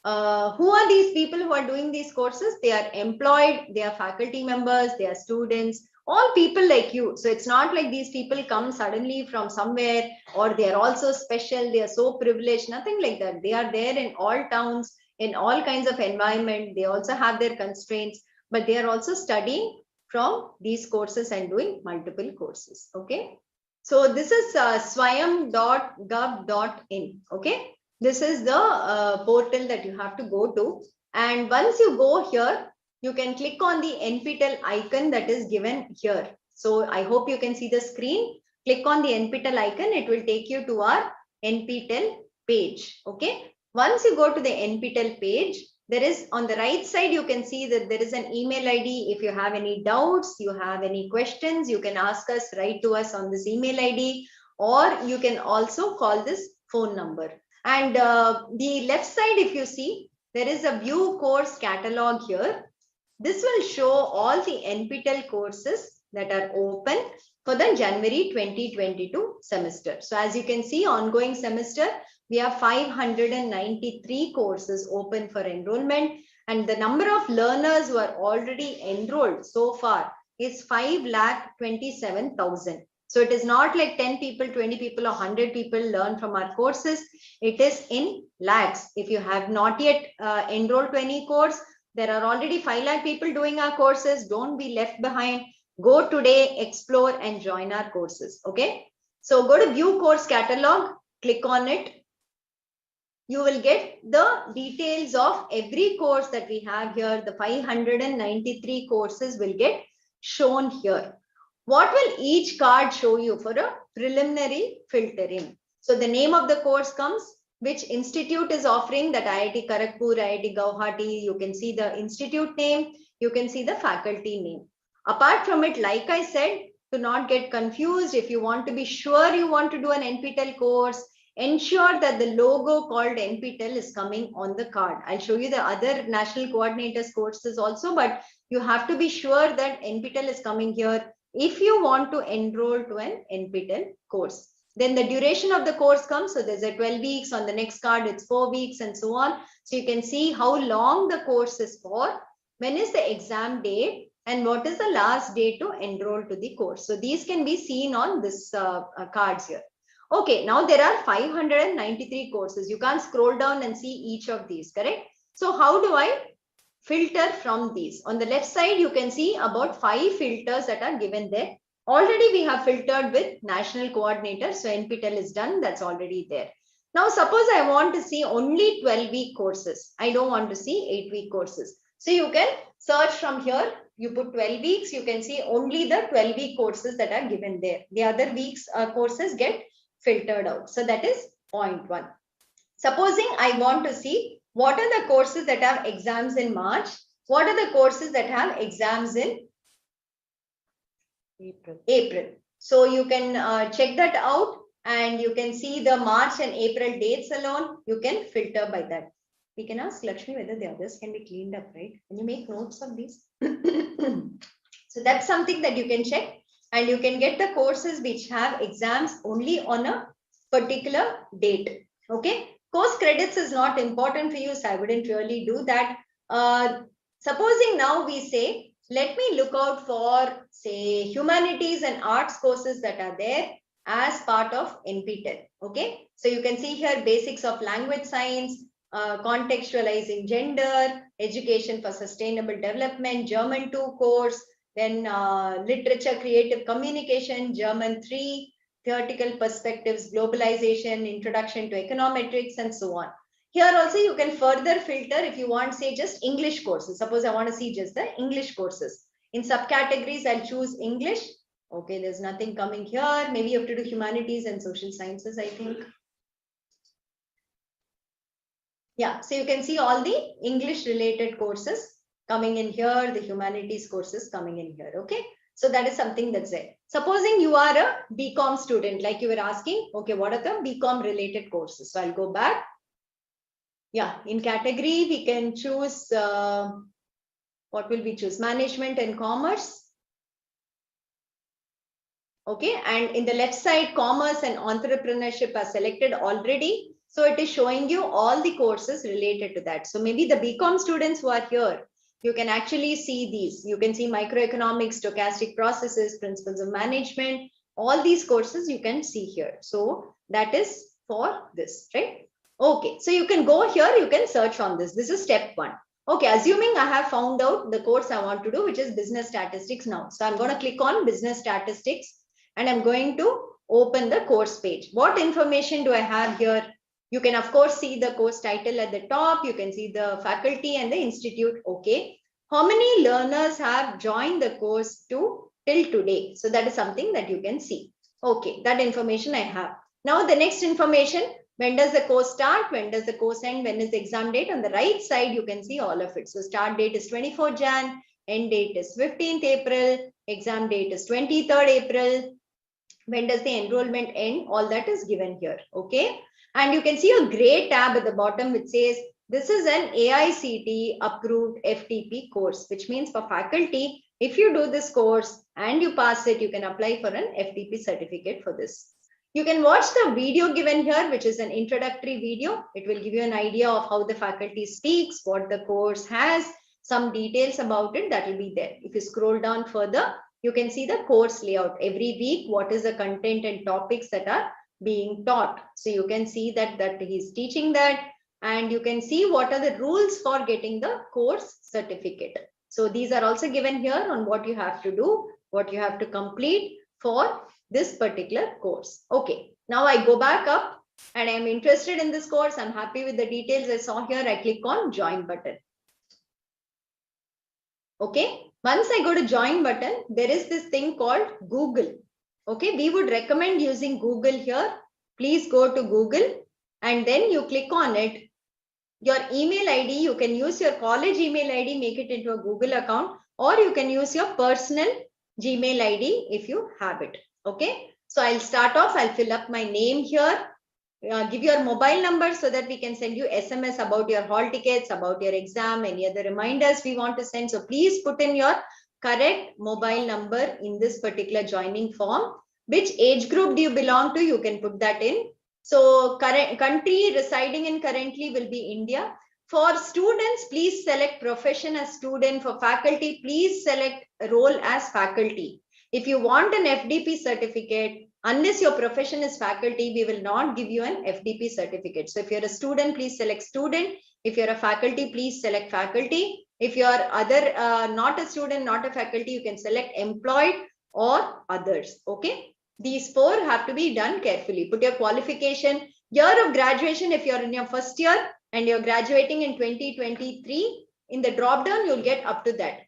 Who are these people who are doing these courses? They are employed, they are faculty members, they are students, all people like you. So it's not like these people come suddenly from somewhere or they are also special, they are so privileged, nothing like that. They are there in all towns, in all kinds of environment. They also have their constraints, but they are also studying from these courses and doing multiple courses. Okay. So this is swayam.gov.in. Okay. This is the portal that you have to go to. And once you go here, you can click on the NPTEL icon that is given here. So I hope you can see the screen. Click on the NPTEL icon. It will take you to our NPTEL page. Okay. Once you go to the NPTEL page, there is on the right side, you can see that there is an email ID. If you have any doubts, you have any questions, you can ask us, write to us on this email ID, or you can also call this phone number. And the left side, if you see, there is a view course catalog here. This will show all the NPTEL courses that are open for the January 2022 semester. So as you can see, ongoing semester, we have 593 courses open for enrollment, and the number of learners who are already enrolled so far is 5,27,000. So it is not like 10 people, 20 people, or 100 people learn from our courses. It is in lakhs. If you have not yet enrolled to any course, there are already 5 lakh people doing our courses. Don't be left behind. Go today, explore and join our courses. Okay. So go to view course catalog, click on it. You will get the details of every course that we have here. The 593 courses will get shown here. What will each card show you for a preliminary filtering? So the name of the course comes, which institute is offering, that IIT Kharagpur, IIT Guwahati. You can see the institute name, you can see the faculty name. Apart from it, like I said, to not get confused, if you want to be sure you want to do an NPTEL course, ensure that the logo called NPTEL is coming on the card. I'll show you the other national coordinators courses also, but you have to be sure that NPTEL is coming here if you want to enroll to an NPTEL course. Then the duration of the course comes. So there's a 12 weeks, on the next card it's 4 weeks and so on. So you can see how long the course is for, when is the exam date, and what is the last day to enroll to the course. So these can be seen on this cards here. Okay, now there are 593 courses. You can't scroll down and see each of these, correct? So how do I filter from these? On the left side, you can see about 5 filters that are given there. Already we have filtered with national coordinator. So NPTEL is done. That's already there. Now, suppose I want to see only 12-week courses. I don't want to see 8-week courses. So you can search from here. You put 12 weeks. You can see only the 12-week courses that are given there. The other weeks courses get filtered out. So that is point 1. Supposing I want to see what are the courses that have exams in March, what are the courses that have exams in April. So you can check that out, and you can see the March and April dates alone. You can filter by that. We can ask Lakshmi whether the others can be cleaned up, right? Can you make notes of these? So that's something that you can check, and you can get the courses which have exams only on a particular date. Okay. Course credits is not important for you, so I wouldn't really do that. Supposing now we say, let me look out for, say, humanities and arts courses that are there as part of NPTEL. Okay. So you can see here basics of language science, contextualizing gender, education for sustainable development, German 2 course, then literature, creative communication, German 3, theoretical perspectives, globalization, introduction to econometrics, and so on. Here also you can further filter if you want, say, just English courses. Suppose I want to see just the English courses. In subcategories, I'll choose English. Okay, there's nothing coming here. Maybe you have to do humanities and social sciences, I think. Yeah, so you can see all the English related courses coming in here, the humanities courses coming in here. Okay. So that is something that's there. Supposing you are a BCom student, like you were asking, okay, what are the BCom related courses? So I'll go back. Yeah, in category, we can choose, what will we choose? Management and commerce. Okay, and in the left side, commerce and entrepreneurship are selected already. So it is showing you all the courses related to that. So maybe the BCom students who are here, you can actually see these. You can see microeconomics, stochastic processes, principles of management, all these courses you can see here. So that is for this, right? Okay, so you can go here, you can search on this. This is step 1. Okay, assuming I have found out the course I want to do, which is business statistics now. So I'm going to click on business statistics and I'm going to open the course page. What information do I have here? You can, of course, see the course title at the top. You can see the faculty and the institute. Okay. How many learners have joined the course to till today. So that is something that you can see. Okay, that information I have. Now the next information, when does the course start? When does the course end? When is the exam date? On the right side, you can see all of it. So start date is 24 Jan, end date is 15th April, exam date is 23rd April. When does the enrollment end? All that is given here. Okay. And you can see a gray tab at the bottom which says this is an AICTE approved FTP course, which means for faculty, if you do this course and you pass it, you can apply for an FTP certificate for this. You can watch the video given here, which is an introductory video. It will give you an idea of how the faculty speaks, what the course has, some details about it that will be there. If you scroll down further, you can see the course layout. Every week, what is the content and topics that are being taught. So you can see that he's teaching that, and you can see what are the rules for getting the course certificate. So these are also given here on what you have to do, what you have to complete for this particular course. Okay, now I go back up and I'm interested in this course. I'm happy with the details I saw here. I click on join button. Okay, once I go to join button, there is this thing called Google. Okay, we would recommend using Google here. Please go to Google and then you click on it. Your email ID, you can use your college email ID, make it into a Google account, or you can use your personal Gmail ID if you have it. Okay, so I'll start off. I'll fill up my name here. Give your mobile number so that we can send you SMS about your hall tickets, about your exam, any other reminders we want to send. So please put in your correct mobile number in this particular joining form. Which age group do you belong to? You can put that in. So current country residing in currently will be India. For students, please select profession as student. For faculty, please select role as faculty. If you want an FDP certificate, unless your profession is faculty, we will not give you an FDP certificate. So if you're a student, please select student. If you're a faculty, please select faculty. If you're not a student, not a faculty, you can select employed or others. Okay. These four have to be done carefully. Put your qualification, year of graduation. If you're in your first year and you're graduating in 2023, in the drop down, you'll get up to that.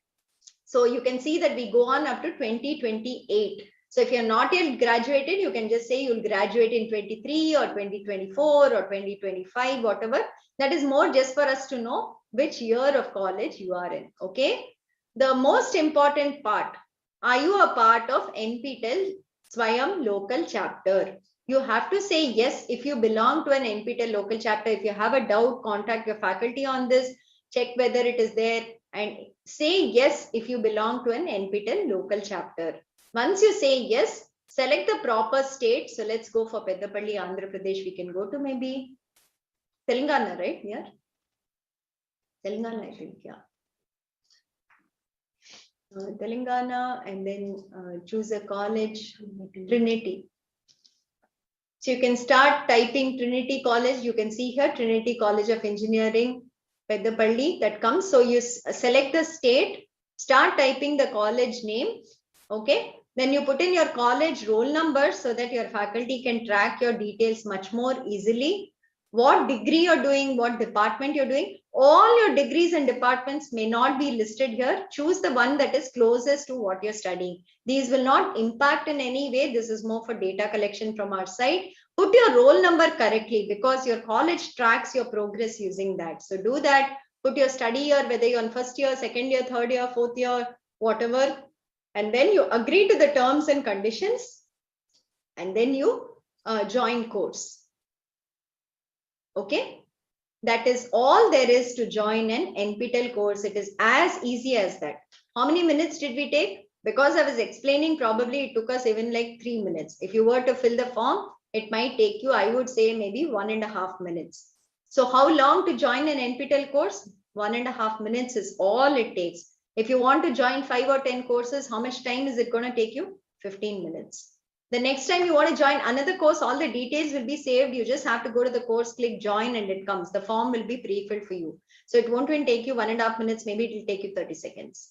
So you can see that we go on up to 2028. So if you're not yet graduated, you can just say you'll graduate in 23 or 2024 or 2025, whatever. That is more just for us to know which year of college you are in. Okay. The most important part, are you a part of NPTEL Swayam local chapter? You have to say yes if you belong to an NPTEL local chapter. If you have a doubt, contact your faculty on this, check whether it is there, and say yes if you belong to an NPTEL local chapter. Once you say yes, select the proper state. So let's go for Peddapalli, Andhra Pradesh. We can go to maybe Telangana, right? Yeah. Telangana, I think, yeah. Telangana, and then choose a college, Trinity. So you can start typing Trinity College. You can see here Trinity College of Engineering, Peddapalli, that comes. So you select the state, start typing the college name. Okay. Then you put in your college roll number so that your faculty can track your details much more easily. What degree you're doing, what department you're doing. All your degrees and departments may not be listed here. Choose the one that is closest to what you're studying. These will not impact in any way. This is more for data collection from our side. Put your roll number correctly because your college tracks your progress using that. So do that. Put your study year, whether you're on first year, second year, third year, fourth year, whatever. And then you agree to the terms and conditions. And then you join course. Okay. That is all there is to join an NPTEL course. It is as easy as that. How many minutes did we take? Because I was explaining, probably it took us even like 3 minutes. If you were to fill the form, it might take you, I would say, maybe 1.5 minutes. So how long to join an NPTEL course? 1.5 minutes is all it takes. If you want to join 5 or 10 courses, how much time is it going to take you? 15 minutes. The next time you want to join another course, all the details will be saved. You just have to go to the course, click join, and it comes. The form will be pre-filled for you. So it won't even take you 1.5 minutes. Maybe it will take you 30 seconds.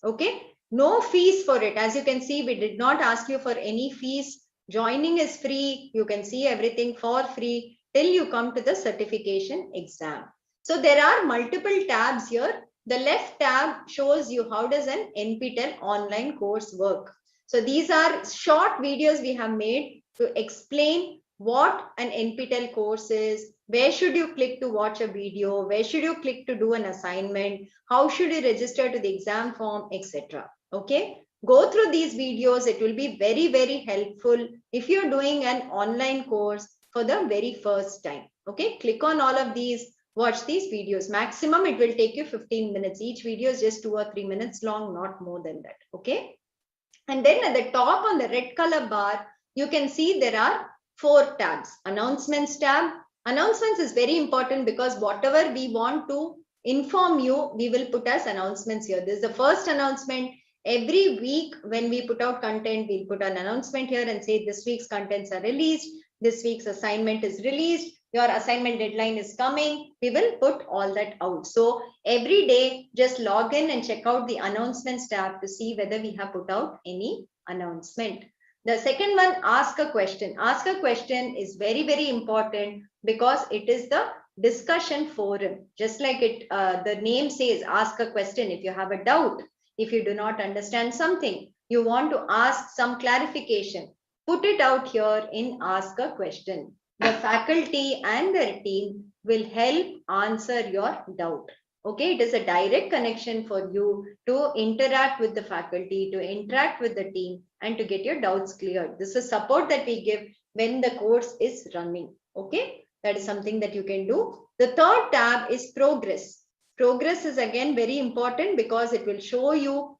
Okay. No fees for it. As you can see, we did not ask you for any fees. Joining is free. You can see everything for free till you come to the certification exam. So there are multiple tabs here. The left tab shows you how does an NPTEL online course work. So these are short videos we have made to explain what an NPTEL course is, where should you click to watch a video, where should you click to do an assignment, how should you register to the exam form, etc. Okay, go through these videos. It will be very, very helpful if you're doing an online course for the very first time. Okay, click on all of these, watch these videos. Maximum it will take you 15 minutes. Each video is just 2 or 3 minutes long, not more than that. Okay, and then at the top on the red color bar, you can see there are 4 tabs. Announcements tab. Announcements is very important because whatever we want to inform you, we will put as announcements here. This is the first announcement. Every week when we put out content, we'll put an announcement here and say this week's contents are released. This week's assignment is released. Your assignment deadline is coming. We will put all that out. So every day, just log in and check out the announcements tab to see whether we have put out any announcement. The second one, ask a question. Ask a question is very, very important because it is the discussion forum. Just like it, the name says, ask a question. If you have a doubt, if you do not understand something, you want to ask some clarification, put it out here in ask a question. The faculty and their team will help answer your doubt. Okay, it is a direct connection for you to interact with the faculty, to interact with the team, and to get your doubts cleared. This is support that we give when the course is running. Okay, that is something that you can do. The third tab is progress. Progress is again very important because it will show you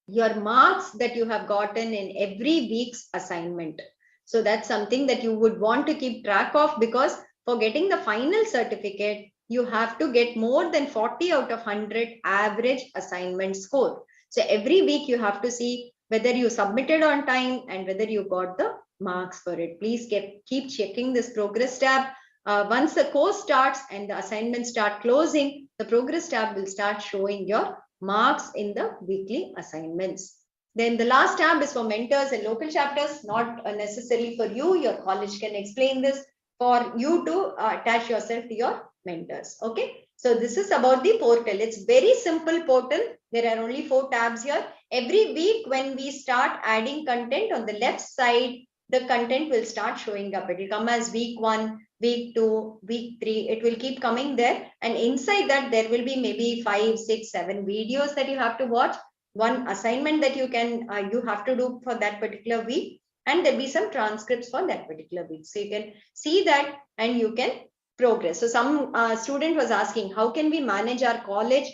your marks that you have gotten in every week's assignment. So that's something that you would want to keep track of, because for getting the final certificate, you have to get more than 40 out of 100 average assignment score. So every week you have to see whether you submitted on time and whether you got the marks for it. Please keep checking this progress tab. Once the course starts and the assignments start closing, the progress tab will start showing your marks in the weekly assignments. Then the last tab is for mentors and local chapters, not necessarily for you. Your college can explain this for you to attach yourself to your mentors. Okay, so this is about the portal. It's very simple portal. There are only 4 tabs here. Every week when we start adding content, on the left side, the content will start showing up. It will come as week 1, week 2, week 3. It will keep coming there. And inside that, there will be maybe 5, 6, 7 videos that you have to watch. One assignment that you can you have to do for that particular week, and there'll be some transcripts for that particular week. So you can see that and you can progress. So some student was asking, how can we manage our college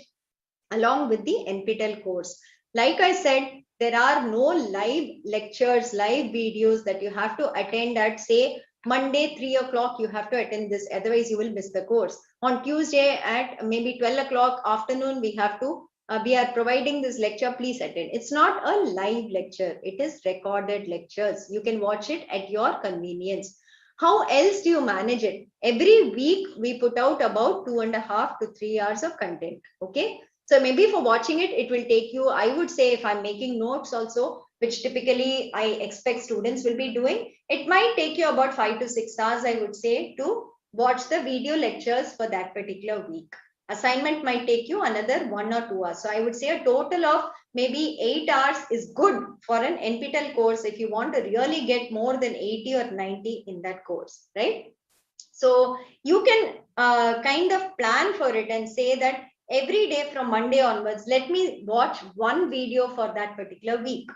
along with the NPTEL course? Like I said, there are no live lectures, live videos that you have to attend at, say, Monday 3 o'clock you have to attend this, otherwise you will miss the course. On Tuesday at maybe 12 o'clock afternoon we have to we are providing this lecture, please attend. It's not a live lecture, it is recorded lectures. You can watch it at your convenience. How else do you manage it? Every week we put out about 2.5 to 3 hours of content. Okay, so maybe for watching it, it will take you, I would say, if I'm making notes also, which typically I expect students will be doing, it might take you about 5 to 6 hours, I would say, to watch the video lectures for that particular week. Assignment might take you another 1 or 2 hours. So I would say a total of maybe 8 hours is good for an NPTEL course if you want to really get more than 80 or 90 in that course, right? So you can kind of plan for it and say that every day from Monday onwards, let me watch 1 video for that particular week,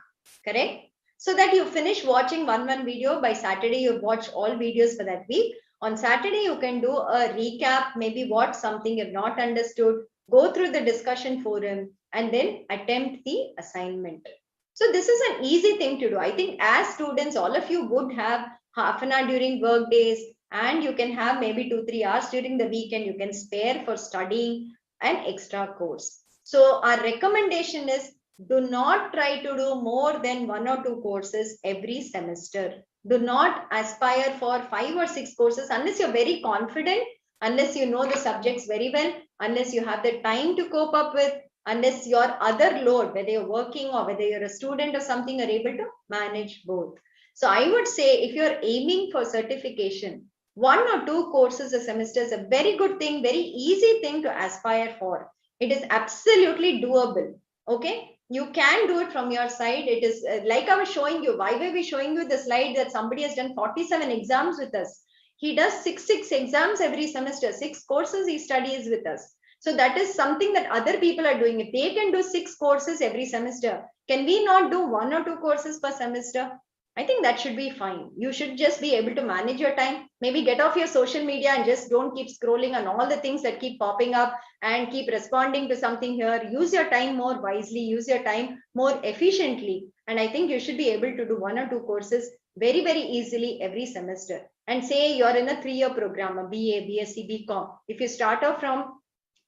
correct? So that you finish watching one video, by Saturday you watch all videos for that week. On Saturday, you can do a recap, maybe watch something you've not understood, go through the discussion forum, and then attempt the assignment. So this is an easy thing to do. I think as students, all of you would have half an hour during work days, and you can have maybe 2-3 hours during the weekend you can spare for studying an extra course. So our recommendation is, do not try to do more than 1 or 2 courses every semester. Do not aspire for 5 or 6 courses unless you're very confident, unless you know the subjects very well, unless you have the time to cope up with, unless your other load, whether you're working or whether you're a student or something, are able to manage both. So I would say if you're aiming for certification, 1 or 2 courses a semester is a very good thing, very easy thing to aspire for. It is absolutely doable. Okay, you can do it from your side. It is like I was showing you. Why were we showing you the slide that somebody has done 47 exams with us? He does six exams every semester, 6 courses he studies with us. So that is something that other people are doing. If they can do 6 courses every semester, can we not do 1 or 2 courses per semester? I think that should be fine. You should just be able to manage your time. Maybe get off your social media and just don't keep scrolling on all the things that keep popping up and keep responding to something here. Use your time more wisely, use your time more efficiently. And I think you should be able to do 1 or 2 courses very, very easily every semester. And say you're in a 3-year program, a BA, BSc, BCom. If you start off from,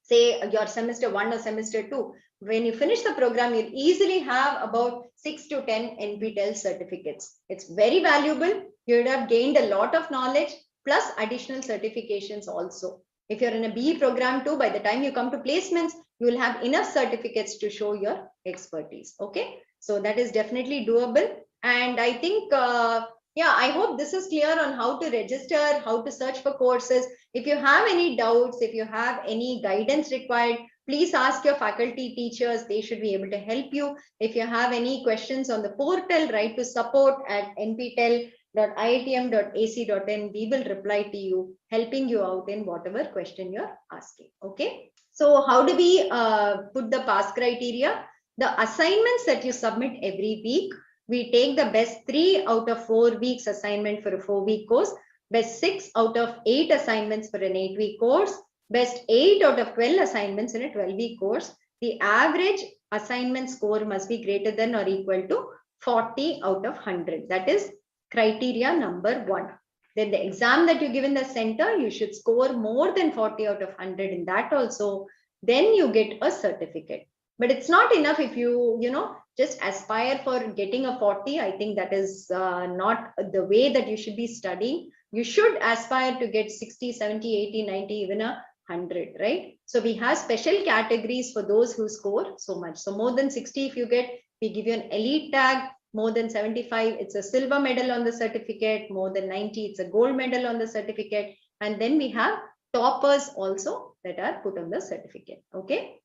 say, your semester 1 or semester 2, when you finish the program, you'll easily have about 6 to 10 NPTEL certificates. It's very valuable. You would have gained a lot of knowledge plus additional certifications also. If you're in a BE program too, by the time you come to placements, you will have enough certificates to show your expertise. Okay, so that is definitely doable. And I think, yeah, I hope this is clear on how to register, how to search for courses. If you have any doubts, if you have any guidance required, please ask your faculty teachers. They should be able to help you. If you have any questions on the portal, write to support@nptel.iitm.ac.in. We will reply to you, helping you out in whatever question you're asking. Okay. So how do we put the pass criteria? The assignments that you submit every week, we take the best 3 out of 4 weeks assignment for a 4-week course, best 6 out of 8 assignments for an 8-week course, best 8 out of 12 assignments in a 12-week course. The average assignment score must be greater than or equal to 40 out of 100. That is criteria number 1. Then the exam that you give in the center, you should score more than 40 out of 100 in that also. Then you get a certificate. But it's not enough if you just aspire for getting a 40. I think that is not the way that you should be studying. You should aspire to get 60, 70, 80, 90, even 100, right? So we have special categories for those who score so much. So more than 60, if you get, we give you an elite tag. More than 75, it's a silver medal on the certificate. More than 90, it's a gold medal on the certificate. And then we have toppers also that are put on the certificate. Okay.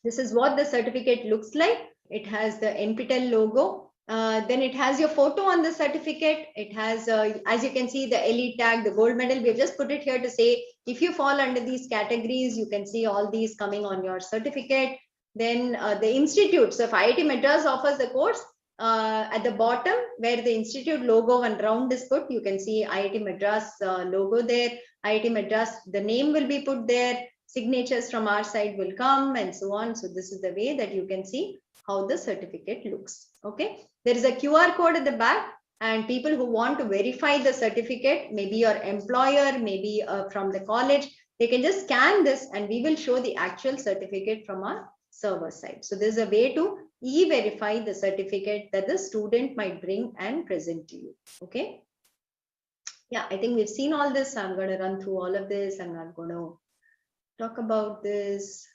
This is what the certificate looks like. It has the NPTEL logo. Then it has your photo on the certificate. It has, as you can see, the elite tag, the gold medal. We've just put it here to say, if you fall under these categories, you can see all these coming on your certificate. Then the institute. So if IIT Madras offers the course, at the bottom where the institute logo and round is put, you can see IIT Madras logo there. IIT Madras, the name will be put there. Signatures from our side will come and so on. So this is the way that you can see how the certificate looks. Okay. There is a QR code at the back, and people who want to verify the certificate, maybe your employer, maybe from the college, they can just scan this and we will show the actual certificate from our server side. So there's a way to e-verify the certificate that the student might bring and present to you. Okay. Yeah, I think we've seen all this. I'm going to run through all of this. I'm not going to talk about this.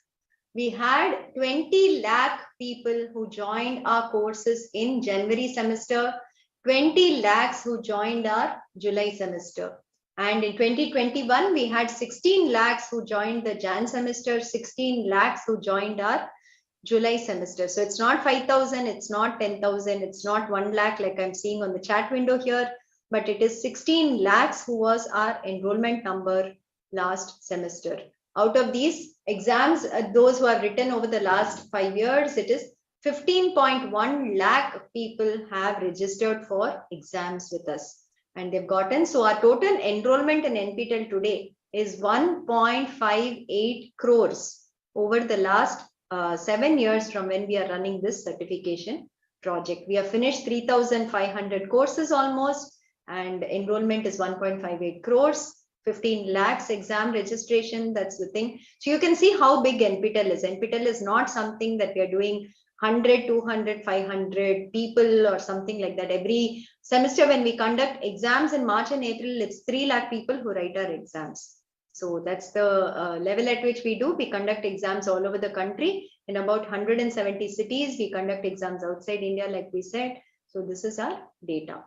We had 20 lakh people who joined our courses in January semester, 20 lakhs who joined our July semester. And in 2021, we had 16 lakhs who joined the Jan semester, 16 lakhs who joined our July semester. So it's not 5,000, it's not 10,000, it's not 1 lakh like I'm seeing on the chat window here, but it is 16 lakhs who was our enrollment number last semester. Out of these exams, those who have written over the last 5 years, it is 15.1 lakh people have registered for exams with us and they've gotten. So our total enrollment in NPTEL today is 1.58 crores over the last 7 years from when we are running this certification project. We have finished 3,500 courses almost, and enrollment is 1.58 crores. 15 lakhs exam registration, that's the thing. So you can see how big NPTEL is. NPTEL is not something that we are doing 100, 200, 500 people or something like that. Every semester when we conduct exams in March and April, it's 3 lakh people who write our exams. So that's the level at which we do. We conduct exams all over the country in about 170 cities. We conduct exams outside India, like we said. So this is our data.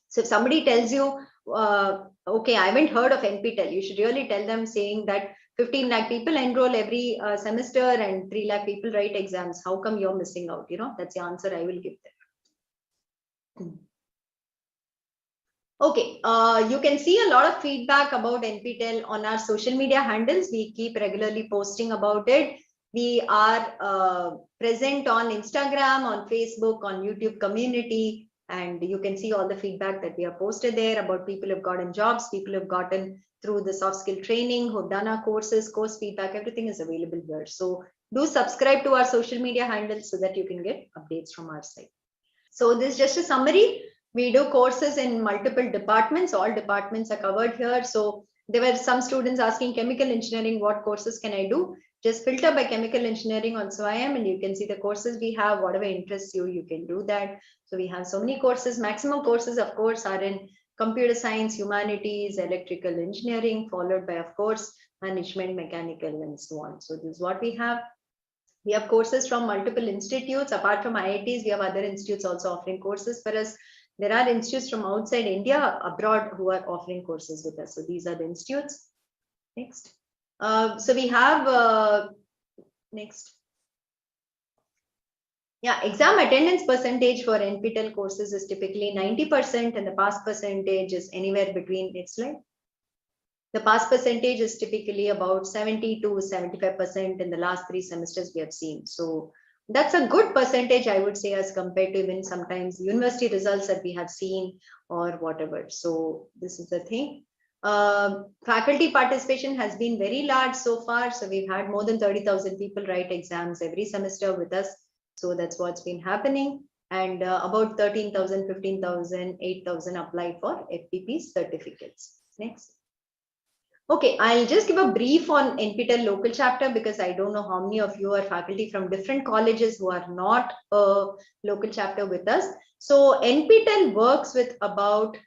So if somebody tells you, okay, I haven't heard of NPTEL, you should really tell them saying that 15 lakh people enroll every semester and 3 lakh people write exams. How come you're missing out? That's the answer I will give them. Okay, you can see a lot of feedback about NPTEL on our social media handles. We keep regularly posting about it. We are present on Instagram, on Facebook, on YouTube community, and you can see all the feedback that we have posted there about people who have gotten jobs, people who have gotten through the soft skill training, who have done our courses, course feedback, everything is available here. So do subscribe to our social media handles so that you can get updates from our site. So this is just a summary. We do courses in multiple departments. All departments are covered here. So there were some students asking chemical engineering, what courses can I do? Just filter by chemical engineering on SWAYAM and you can see the courses we have, whatever interests you, you can do that. So we have so many courses. Maximum courses, of course, are in computer science, humanities, electrical engineering, followed by, of course, management, mechanical, and so on. So this is what we have. We have courses from multiple institutes. Apart from IITs, we have other institutes also offering courses for us. There are institutes from outside India, abroad, who are offering courses with us. So these are the institutes. Next. So we have, next. Yeah, exam attendance percentage for NPTEL courses is typically 90% and the pass percentage is anywhere between, next slide. The pass percentage is typically about 70 to 75% in the last 3 semesters we have seen. So that's a good percentage, I would say, as compared to even sometimes university results that we have seen or whatever. So this is the thing. Faculty participation has been very large so far. So we've had more than 30,000 people write exams every semester with us. So that's what's been happening. And about 13,000, 15,000, 8,000 apply for FPP certificates. Next. Okay, I'll just give a brief on NPTEL local chapter because I don't know how many of you are faculty from different colleges who are not a local chapter with us. So NPTEL works with about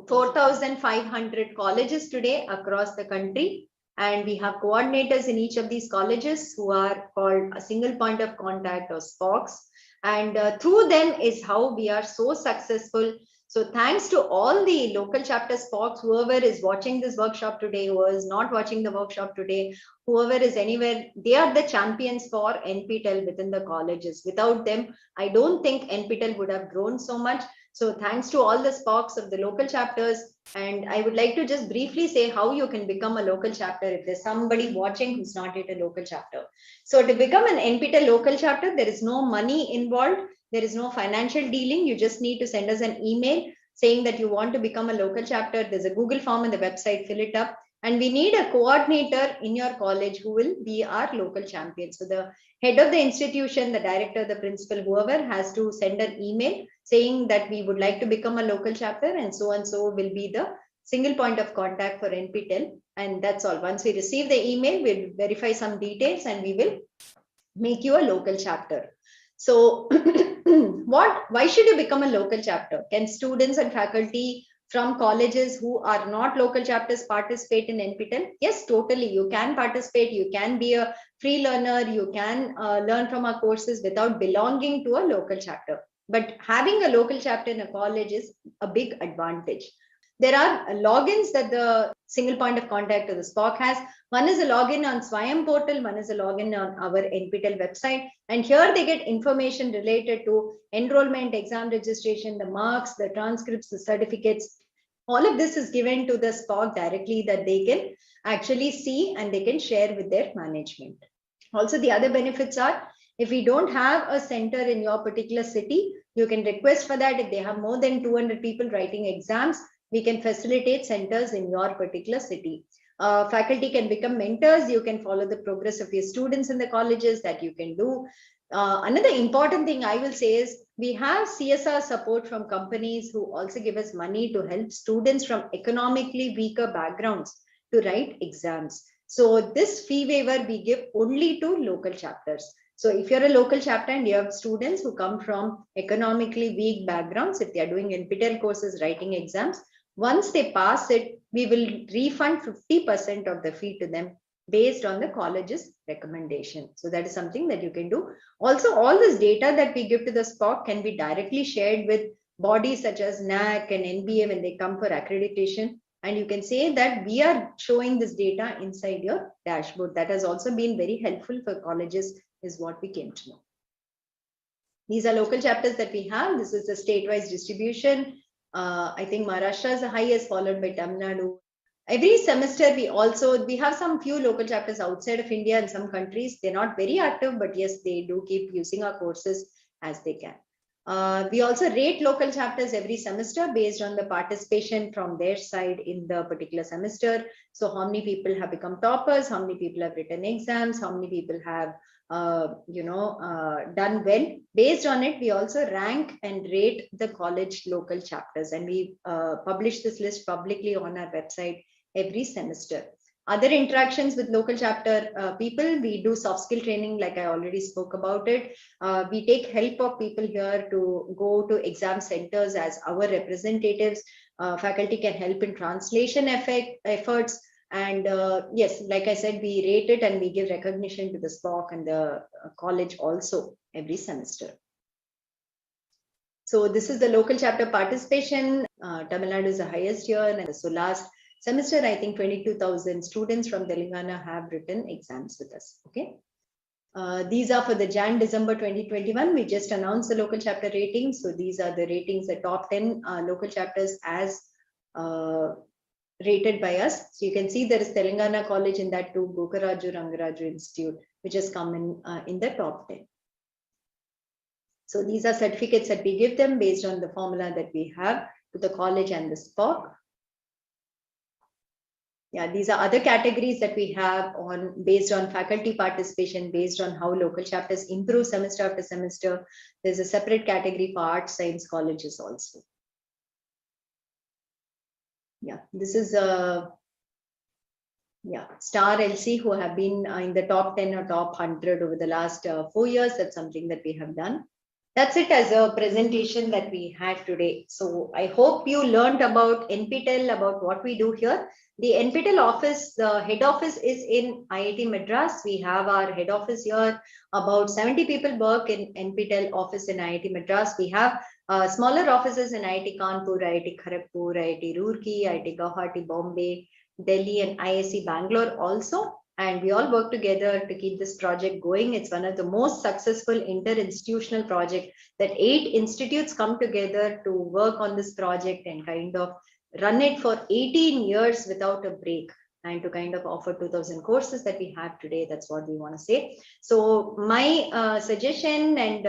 4,500 colleges today across the country. And we have coordinators in each of these colleges who are called a single point of contact or SPOCs. And through them is how we are so successful. So thanks to all the local chapter SPOCs, whoever is watching this workshop today, who is not watching the workshop today, whoever is anywhere, they are the champions for NPTEL within the colleges. Without them, I don't think NPTEL would have grown so much. So thanks to all the SPOCs of the local chapters. And I would like to just briefly say how you can become a local chapter if there's somebody watching who's not yet a local chapter. So to become an NPTEL local chapter, there is no money involved. There is no financial dealing. You just need to send us an email saying that you want to become a local chapter. There's a Google form on the website, fill it up. And we need a coordinator in your college who will be our local champion. So the head of the institution, the director, the principal, whoever has to send an email saying that we would like to become a local chapter and so will be the single point of contact for NPTEL. And that's all. Once we receive the email, we'll verify some details and we will make you a local chapter. So why should you become a local chapter? Can students and faculty from colleges who are not local chapters participate in NPTEL? Yes, totally. You can participate. You can be a free learner. You can learn from our courses without belonging to a local chapter. But having a local chapter in a college is a big advantage. There are logins that the single point of contact of the SPOC has. One is a login on SWAYAM portal, one is a login on our NPTEL website. And here they get information related to enrollment, exam registration, the marks, the transcripts, the certificates. All of this is given to the SPOC directly that they can actually see and they can share with their management. Also, the other benefits are, if we don't have a center in your particular city, you can request for that. If they have more than 200 people writing exams, we can facilitate centers in your particular city. Faculty can become mentors. You can follow the progress of your students in the colleges that you can do. Another important thing I will say is we have CSR support from companies who also give us money to help students from economically weaker backgrounds to write exams. So this fee waiver we give only to local chapters. So if you're a local chapter and you have students who come from economically weak backgrounds, if they are doing NPTEL courses, writing exams, once they pass it, we will refund 50% of the fee to them based on the college's recommendation. So that is something that you can do. Also, all this data that we give to the SPOC can be directly shared with bodies such as NAC and NBA when they come for accreditation. And you can say that we are showing this data inside your dashboard. That has also been very helpful for colleges, is what we came to know. These are local chapters that we have. This is the state-wise distribution. I think Maharashtra is the highest, followed by Tamil Nadu. Every semester, we have some few local chapters outside of India in some countries. They're not very active, but yes, they do keep using our courses as they can. We also rate local chapters every semester based on the participation from their side in the particular semester. So how many people have become toppers, how many people have written exams, how many people have done well. Based on it, we also rank and rate the college local chapters, and we publish this list publicly on our website every semester. Other interactions with local chapter people, we do soft skill training, like I already spoke about it. We take help of people here to go to exam centers as our representatives. Faculty can help in translation efforts. And yes, like I said, we rate it and we give recognition to the SPOC and the college also every semester. So this is the local chapter participation. Tamil Nadu is the highest here. And so last semester, I think 22,000 students from Telangana have written exams with us. Okay. These are for the Jan-December 2021. We just announced the local chapter ratings. So these are the ratings, the top 10 local chapters as rated by us. So you can see there is Telangana College in that too, Gokaraju Rangaraju Institute, which has come in the top 10. So these are certificates that we give them based on the formula that we have to the college and the SPOC. Yeah, these are other categories that we have based on faculty participation, based on how local chapters improve semester after semester. There's a separate category for arts, science colleges also. Yeah, this is Star LC, who have been in the top 10 or top 100 over the last 4 years. That's something that we have done. That's it as a presentation that we had today. So I hope you learned about NPTEL, about what we do here. The NPTEL office, the head office is in IIT Madras. We have our head office here. About 70 people work in NPTEL office in IIT Madras. We have smaller offices in IIT Kanpur, IIT Kharagpur, IIT Roorkee, IIT Guwahati, Bombay, Delhi, and IISc Bangalore also. And we all work together to keep this project going. It's one of the most successful inter-institutional projects that 8 institutes come together to work on this project and kind of run it for 18 years without a break, and to kind of offer 2,000 courses that we have today. That's what we want to say. So my suggestion, and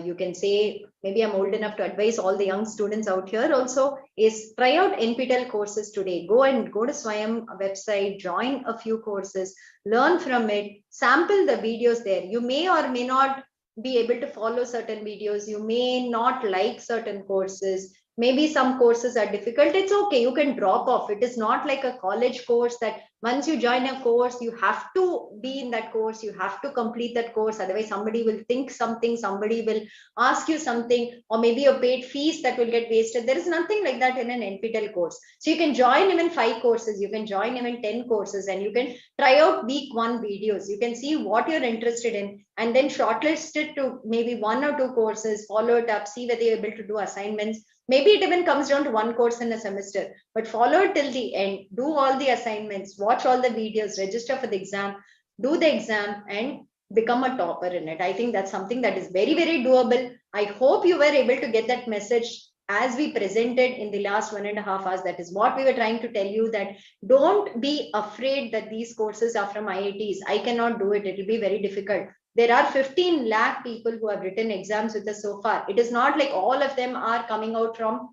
you can say, maybe I'm old enough to advise all the young students out here also, is try out NPTEL courses today. Go to Swayam website, join a few courses, learn from it, sample the videos there. You may or may not be able to follow certain videos. You may not like certain courses. Maybe some courses are difficult. It's okay. You can drop off. It is not like a college course that once you join a course, you have to be in that course. You have to complete that course. Otherwise, somebody will think something, somebody will ask you something, or maybe your paid fees that will get wasted. There is nothing like that in an NPTEL course. So you can join even 5 courses. You can join even 10 courses, and you can try out week 1 videos. You can see what you're interested in, and then shortlist it to maybe 1 or 2 courses, follow it up, see whether you're able to do assignments. Maybe it even comes down to 1 course in a semester, but follow it till the end, do all the assignments, watch all the videos, register for the exam, do the exam, and become a topper in it. I think that's something that is very, very doable. I hope you were able to get that message as we presented in the last 1.5 hours. That is what we were trying to tell you, that don't be afraid that these courses are from IITs. I cannot do it. It will be very difficult. There are 15 lakh people who have written exams with us so far. It is not like all of them are coming out from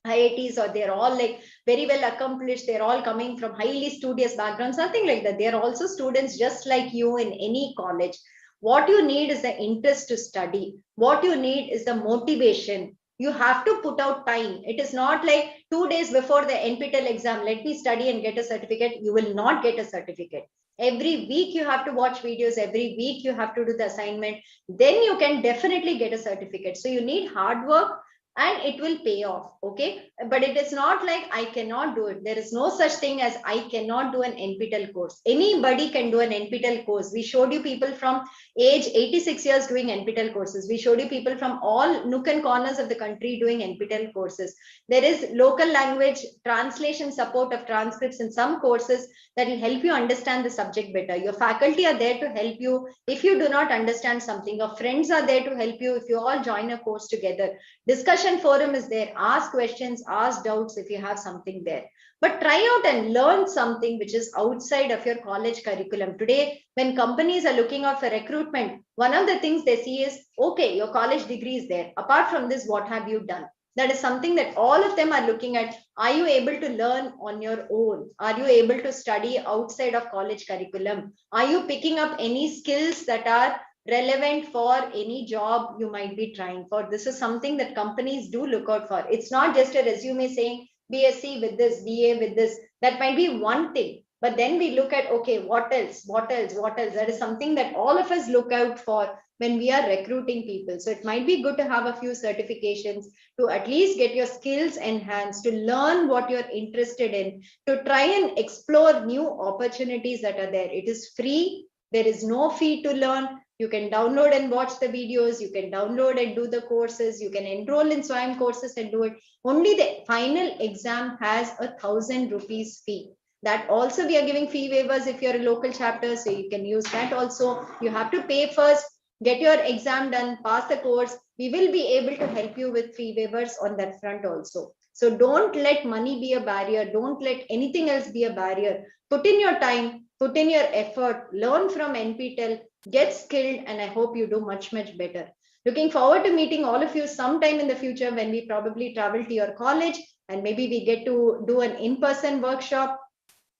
IITs, or they're all like very well accomplished. They're all coming from highly studious backgrounds, nothing like that. They're also students just like you in any college. What you need is the interest to study. What you need is the motivation. You have to put out time. It is not like 2 days before the NPTEL exam, let me study and get a certificate. You will not get a certificate. Every week you have to watch videos. Every week you have to do the assignment. Then you can definitely get a certificate. So you need hard work. and it will pay off. Okay, but it is not like I cannot do it. There is no such thing as I cannot do an NPTEL course. Anybody can do an NPTEL course. We showed you people from age 86 years doing NPTEL courses. We showed you people from all nook and corners of the country doing NPTEL courses. There is local language translation support of transcripts in some courses that will help you understand the subject better. Your faculty are there to help you if you do not understand something. Your friends are there to help you if you all join a course together. Discussion forum is there. Ask questions, ask doubts if you have something there. But try out and learn something which is outside of your college curriculum. Today, when companies are looking out for recruitment, one of the things they see is, okay, your college degree is there. Apart from this, what have you done? That is something that all of them are looking at. Are you able to learn on your own? Are you able to study outside of college curriculum? Are you picking up any skills that are relevant for any job you might be trying for? This is something that companies do look out for. It's not just a resume saying BSc with this, BA with this. That might be one thing. But then we look at, okay, what else? What else? What else? That is something that all of us look out for when we are recruiting people. So it might be good to have a few certifications to at least get your skills enhanced, to learn what you're interested in, to try and explore new opportunities that are there. It is free. There is no fee to learn. You can download and watch the videos. You can download and do the courses. You can enroll in SWAYAM courses and do it. Only the final exam has 1,000 rupees fee. That also we are giving fee waivers if you're a local chapter, so you can use that also. You have to pay first, get your exam done, pass the course. We will be able to help you with fee waivers on that front also. So don't let money be a barrier. Don't let anything else be a barrier. Put in your time, put in your effort, learn from NPTEL, get skilled, and I hope you do much, much better. Looking forward to meeting all of you sometime in the future when we probably travel to your college and maybe we get to do an in-person workshop.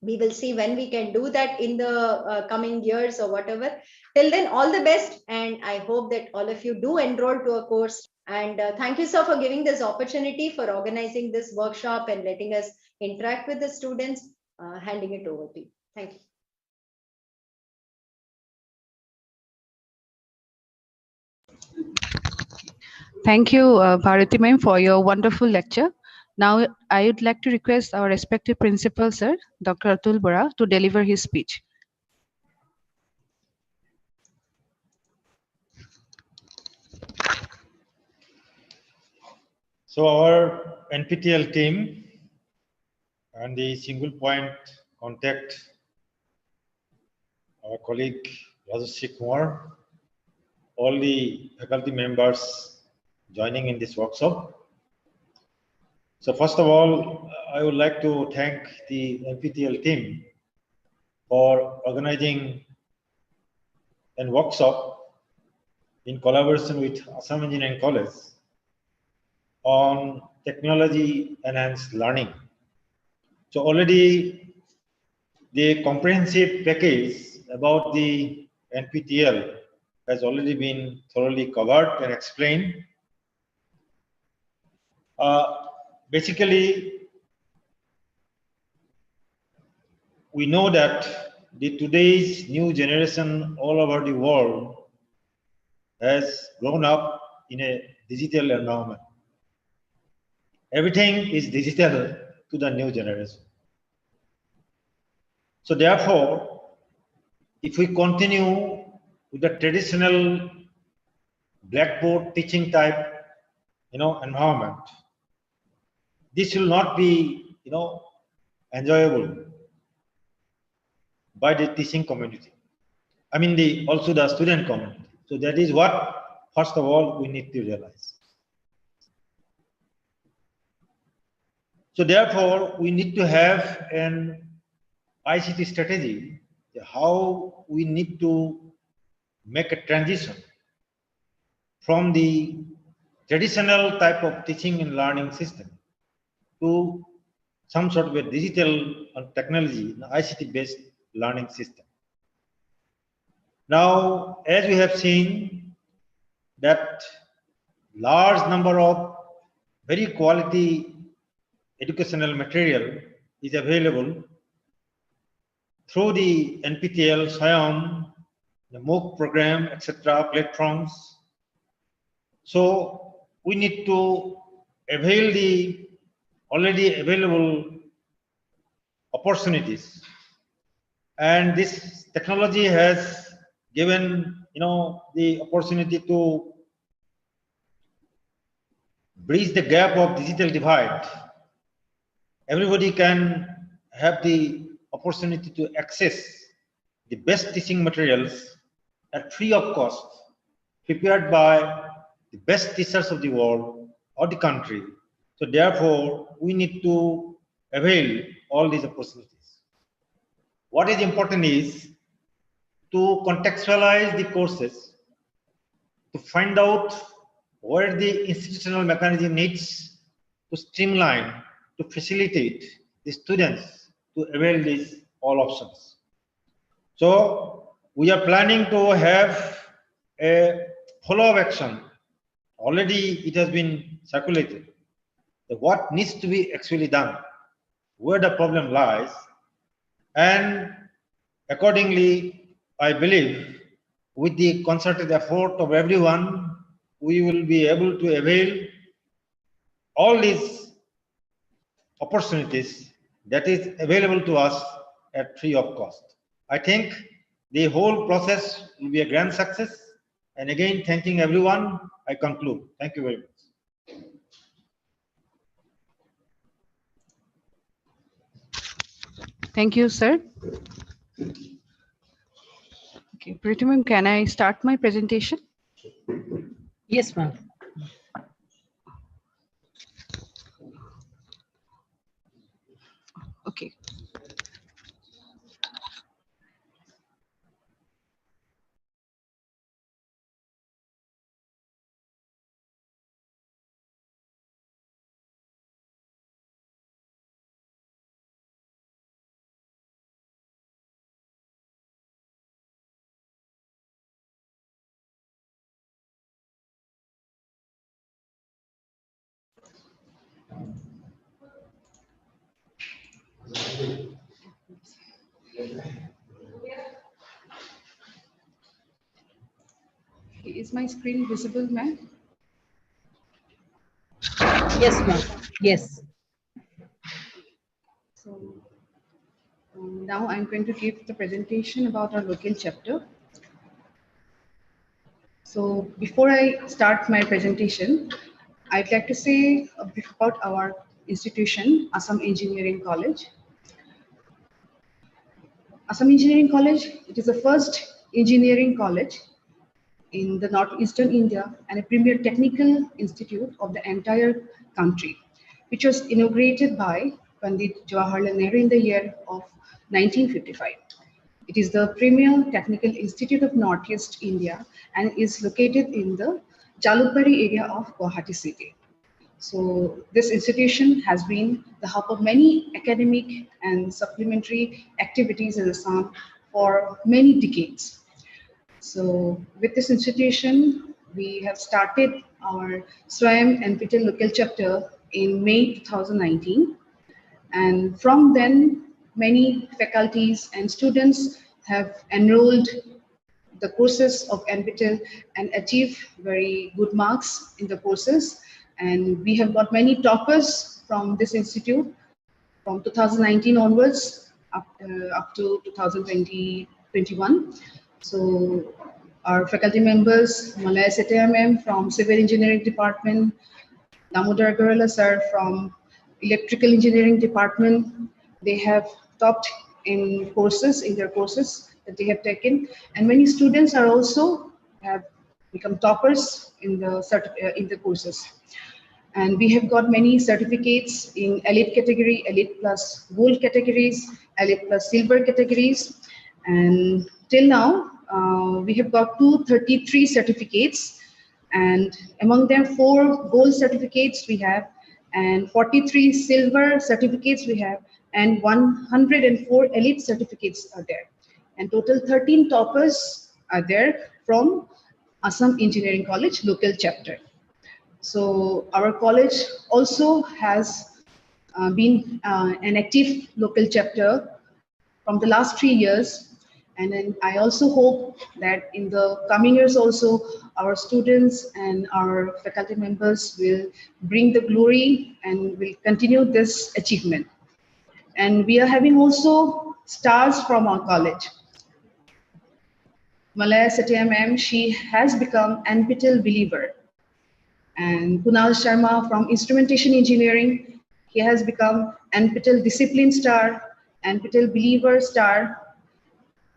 We will see when we can do that in the coming years or whatever. Till then, all the best, and I hope that all of you do enroll to a course. And thank you, sir, for giving this opportunity, for organizing this workshop and letting us interact with the students. Handing it over to you. Thank you. Thank you, Bharati ma'am, for your wonderful lecture. Now, I would like to request our respective principal, sir, Dr. Atul Bora, to deliver his speech. So our NPTEL team and the single point contact, our colleague Rajashri Kumar, all the faculty members joining in this workshop. So first of all, I would like to thank the NPTEL team for organizing a workshop in collaboration with Assam Engineering College on technology enhanced learning. So already the comprehensive package about the NPTEL has already been thoroughly covered and explained. Basically, we know that today's new generation all over the world has grown up in a digital environment. Everything is digital to the new generation. So therefore, if we continue with the traditional blackboard teaching type, environment, this will not be, enjoyable by the teaching community. I mean, also the student community. So that is what, first of all, we need to realize. So therefore, we need to have an ICT strategy, how we need to make a transition from the traditional type of teaching and learning system to some sort of a digital technology, ICT-based learning system. Now, as we have seen that large number of very quality educational material is available through the NPTEL, SWAYAM, the MOOC program, etc., platforms. So we need to avail the already available opportunities. And this technology has given, the opportunity to bridge the gap of digital divide. Everybody can have the opportunity to access the best teaching materials at free of cost, prepared by the best teachers of the world or the country. So therefore, we need to avail all these opportunities. What is important is to contextualize the courses, to find out where the institutional mechanism needs to streamline, to facilitate the students to avail these all options. So we are planning to have a follow-up action. Already it has been circulated. What needs to be actually done, where the problem lies, and accordingly, I believe with the concerted effort of everyone, we will be able to avail all these opportunities that is available to us at free of cost. I think the whole process will be a grand success. And again, thanking everyone, I conclude. Thank you very much. Thank you, sir. Okay, Pretty ma'am, can I start my presentation? Yes, ma'am. Okay. Is my screen visible, ma'am? Yes, ma'am. Yes. So now I'm going to give the presentation about our local chapter. So before I start my presentation, I'd like to say a bit about our institution, Assam Engineering College. Assam Engineering College, it is the first engineering college in the northeastern India and a premier technical institute of the entire country, which was inaugurated by Pandit Jawaharlal Nehru in the year of 1955. It is the premier technical institute of Northeast India and is located in the Jalukbari area of Guwahati city. So this institution has been the hub of many academic and supplementary activities in Assam for many decades. So with this institution, we have started our SWAYAM NPTEL local chapter in May 2019. And from then, many faculties and students have enrolled the courses of NPTEL and achieved very good marks in the courses. And we have got many toppers from this institute from 2019 onwards up to 2021. So our faculty members, Malaya Setaya ma'am from Civil Engineering Department, Damodar Agarwala sir from Electrical Engineering Department, they have topped in their courses that they have taken, and many students are also have become toppers in the courses. And we have got many certificates in elite category, elite plus gold categories, elite plus silver categories. And till now, we have got 233 certificates. And among them, 4 gold certificates we have, and 43 silver certificates we have, and 104 elite certificates are there. And total 13 toppers are there from Assam Engineering College local chapter. So our college also has been an active local chapter from the last 3 years, And then I also hope that in the coming years also, our students and our faculty members will bring the glory and will continue this achievement. And we are having also stars from our college. Malaya Satya ma'am, she has become NPTEL believer. And Kunal Sharma from Instrumentation Engineering, he has become NPTEL Discipline Star, NPTEL Believer Star,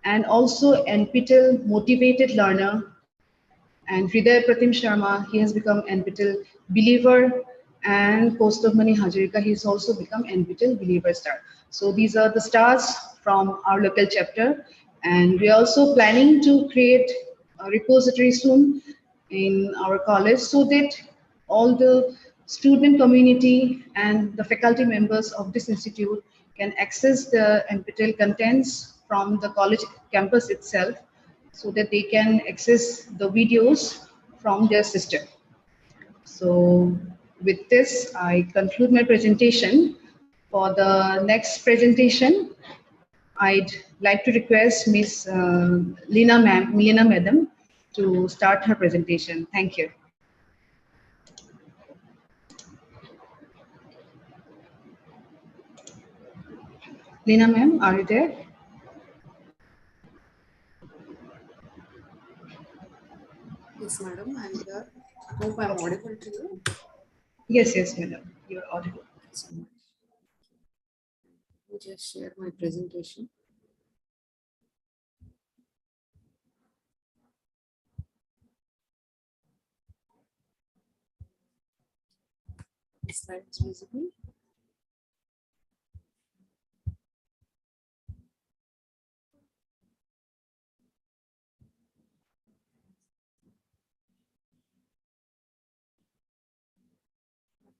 and also NPTEL Motivated Learner. And Hriday Pratim Sharma, he has become NPTEL Believer, and Kaustubh Hazarika, he's also become NPTEL Believer Star. So these are the stars from our local chapter, and we are also planning to create a repository soon in our college so that all the student community and the faculty members of this institute can access the NPTEL contents from the college campus itself so that they can access the videos from their system. So with this, I conclude my presentation. For the next presentation, I'd like to request Ms. Lina Madam to start her presentation. Thank you. Lina ma'am, are you there? Yes, madam, I'm here. Hope I'm audible to you. Yes, yes, madam, you're audible. Thank you so much. Let me just share my presentation. Slides visible.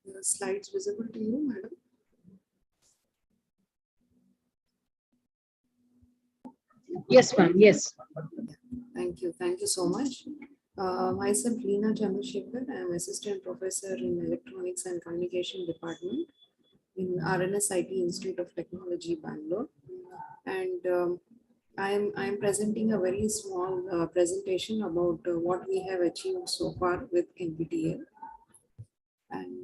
The slides visible to you, madam? Yes, ma'am. Yes. Thank you so much. Myself, Leena Chandrasekhar. I am Assistant Professor in Electronics and Communication Department in RNSIT Institute of Technology, Bangalore. And I'm presenting a very small presentation about what we have achieved so far with NPTEL. And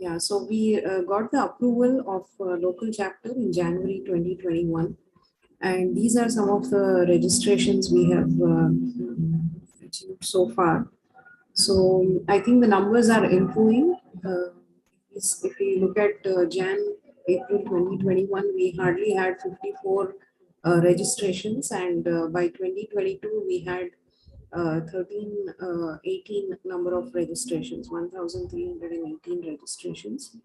yeah, so we got the approval of local chapter in January 2021. And these are some of the registrations we have achieved so far. So I think the numbers are improving. If we look at April 2021, we hardly had 54 registrations, and by 2022 we had 18 number of registrations, 1,318 registrations.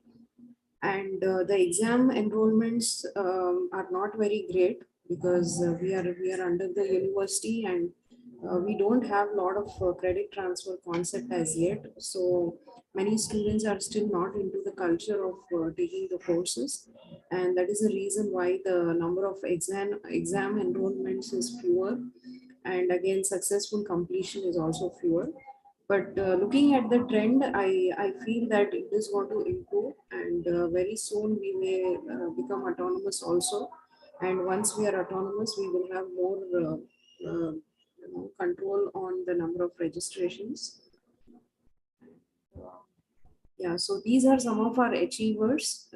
And the exam enrollments are not very great because we are under the university, and we don't have a lot of credit transfer concept as yet. So many students are still not into the culture of taking the courses, and that is the reason why the number of exam enrollments is fewer, and again successful completion is also fewer. But looking at the trend, I feel that it is going to improve, and very soon we may become autonomous also. And once we are autonomous, we will have more control on the number of registrations. Yeah, so these are some of our achievers.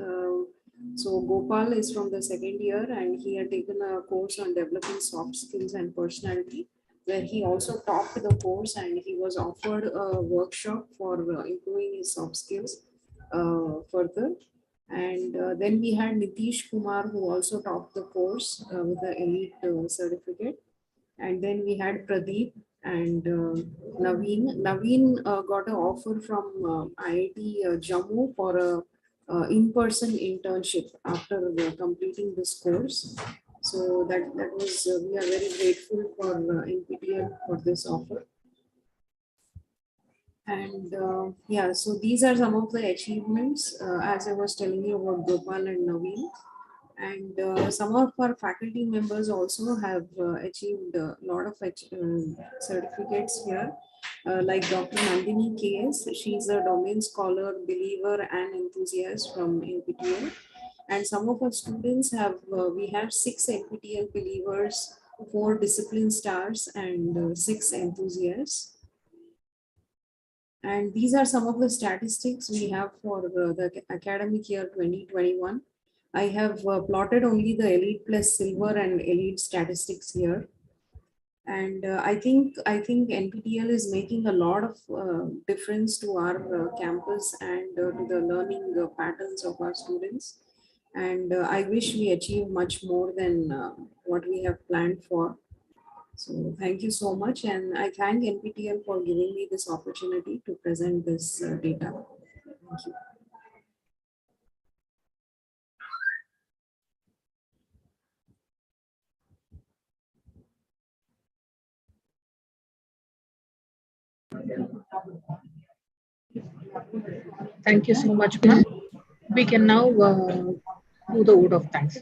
So Gopal is from the second year, and he had taken a course on developing soft skills and personality, where he also topped the course, and he was offered a workshop for improving his soft skills further. And then we had Nitish Kumar, who also topped the course with the elite certificate. And then we had Pradeep and Naveen. Naveen got an offer from IIT Jammu for a in-person internship after completing this course. So that was, we are very grateful for NPTEL for this offer. And yeah, so these are some of the achievements, as I was telling you about Gopal and Naveen. And some of our faculty members also have achieved a lot of certificates here, like Dr. Nandini KS. She's a domain scholar, believer, and enthusiast from NPTEL. And some of our students have, we have 6 NPTEL believers 4 discipline stars, and 6 enthusiasts. And these are some of the statistics we have for the academic year 2021. I have plotted only the elite plus silver and elite statistics here. And I think NPTEL is making a lot of difference to our campus and to the learning patterns of our students. And I wish we achieve much more than what we have planned for. So thank you so much, and I thank NPTEL for giving me this opportunity to present this data. Thank you. Thank you so much, ma'am. We can now do the vote of thanks.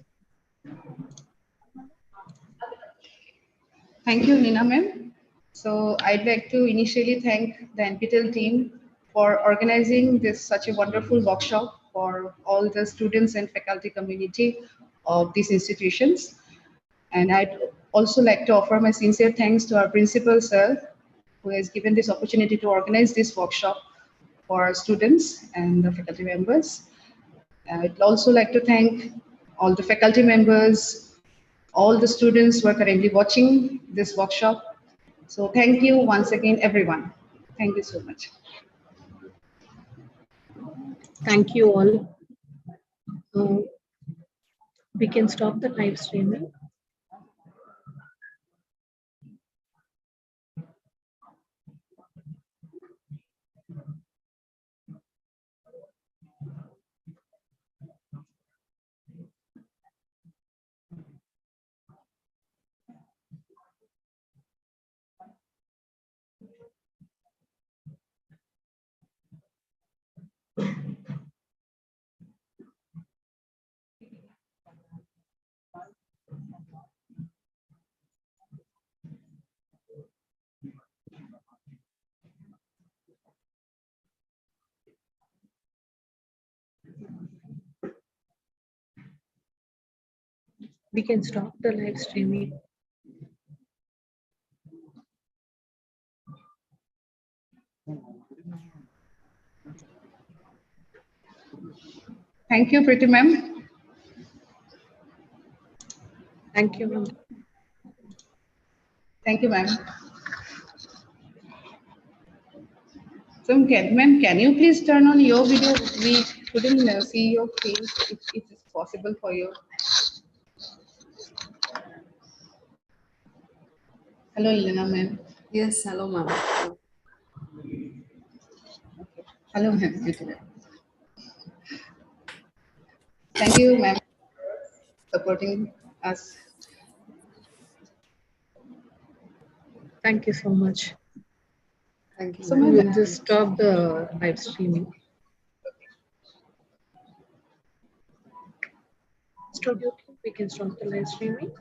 Thank you, Nina ma'am. So I'd like to initially thank the NPTEL team for organizing this such a wonderful workshop for all the students and faculty community of these institutions. And I'd also like to offer my sincere thanks to our principal, sir, who has given this opportunity to organize this workshop for our students and the faculty members. I'd also like to thank all the faculty members, all the students who are currently watching this workshop. So thank you once again, everyone. Thank you so much. Thank you all. We can stop the live streaming. We can stop the live streaming. Thank you, Pretty ma'am. Thank you, ma'am. Thank you, ma'am. So, ma'am, can you please turn on your video? We couldn't see your face if it's possible for you. Hello, Elena, ma'am. Yes, hello, ma'am. Hello, ma'am. Thank you, ma'am, supporting us. Thank you so much. Thank you. So we'll just stop the live streaming. Stop YouTube. We can stop the live streaming.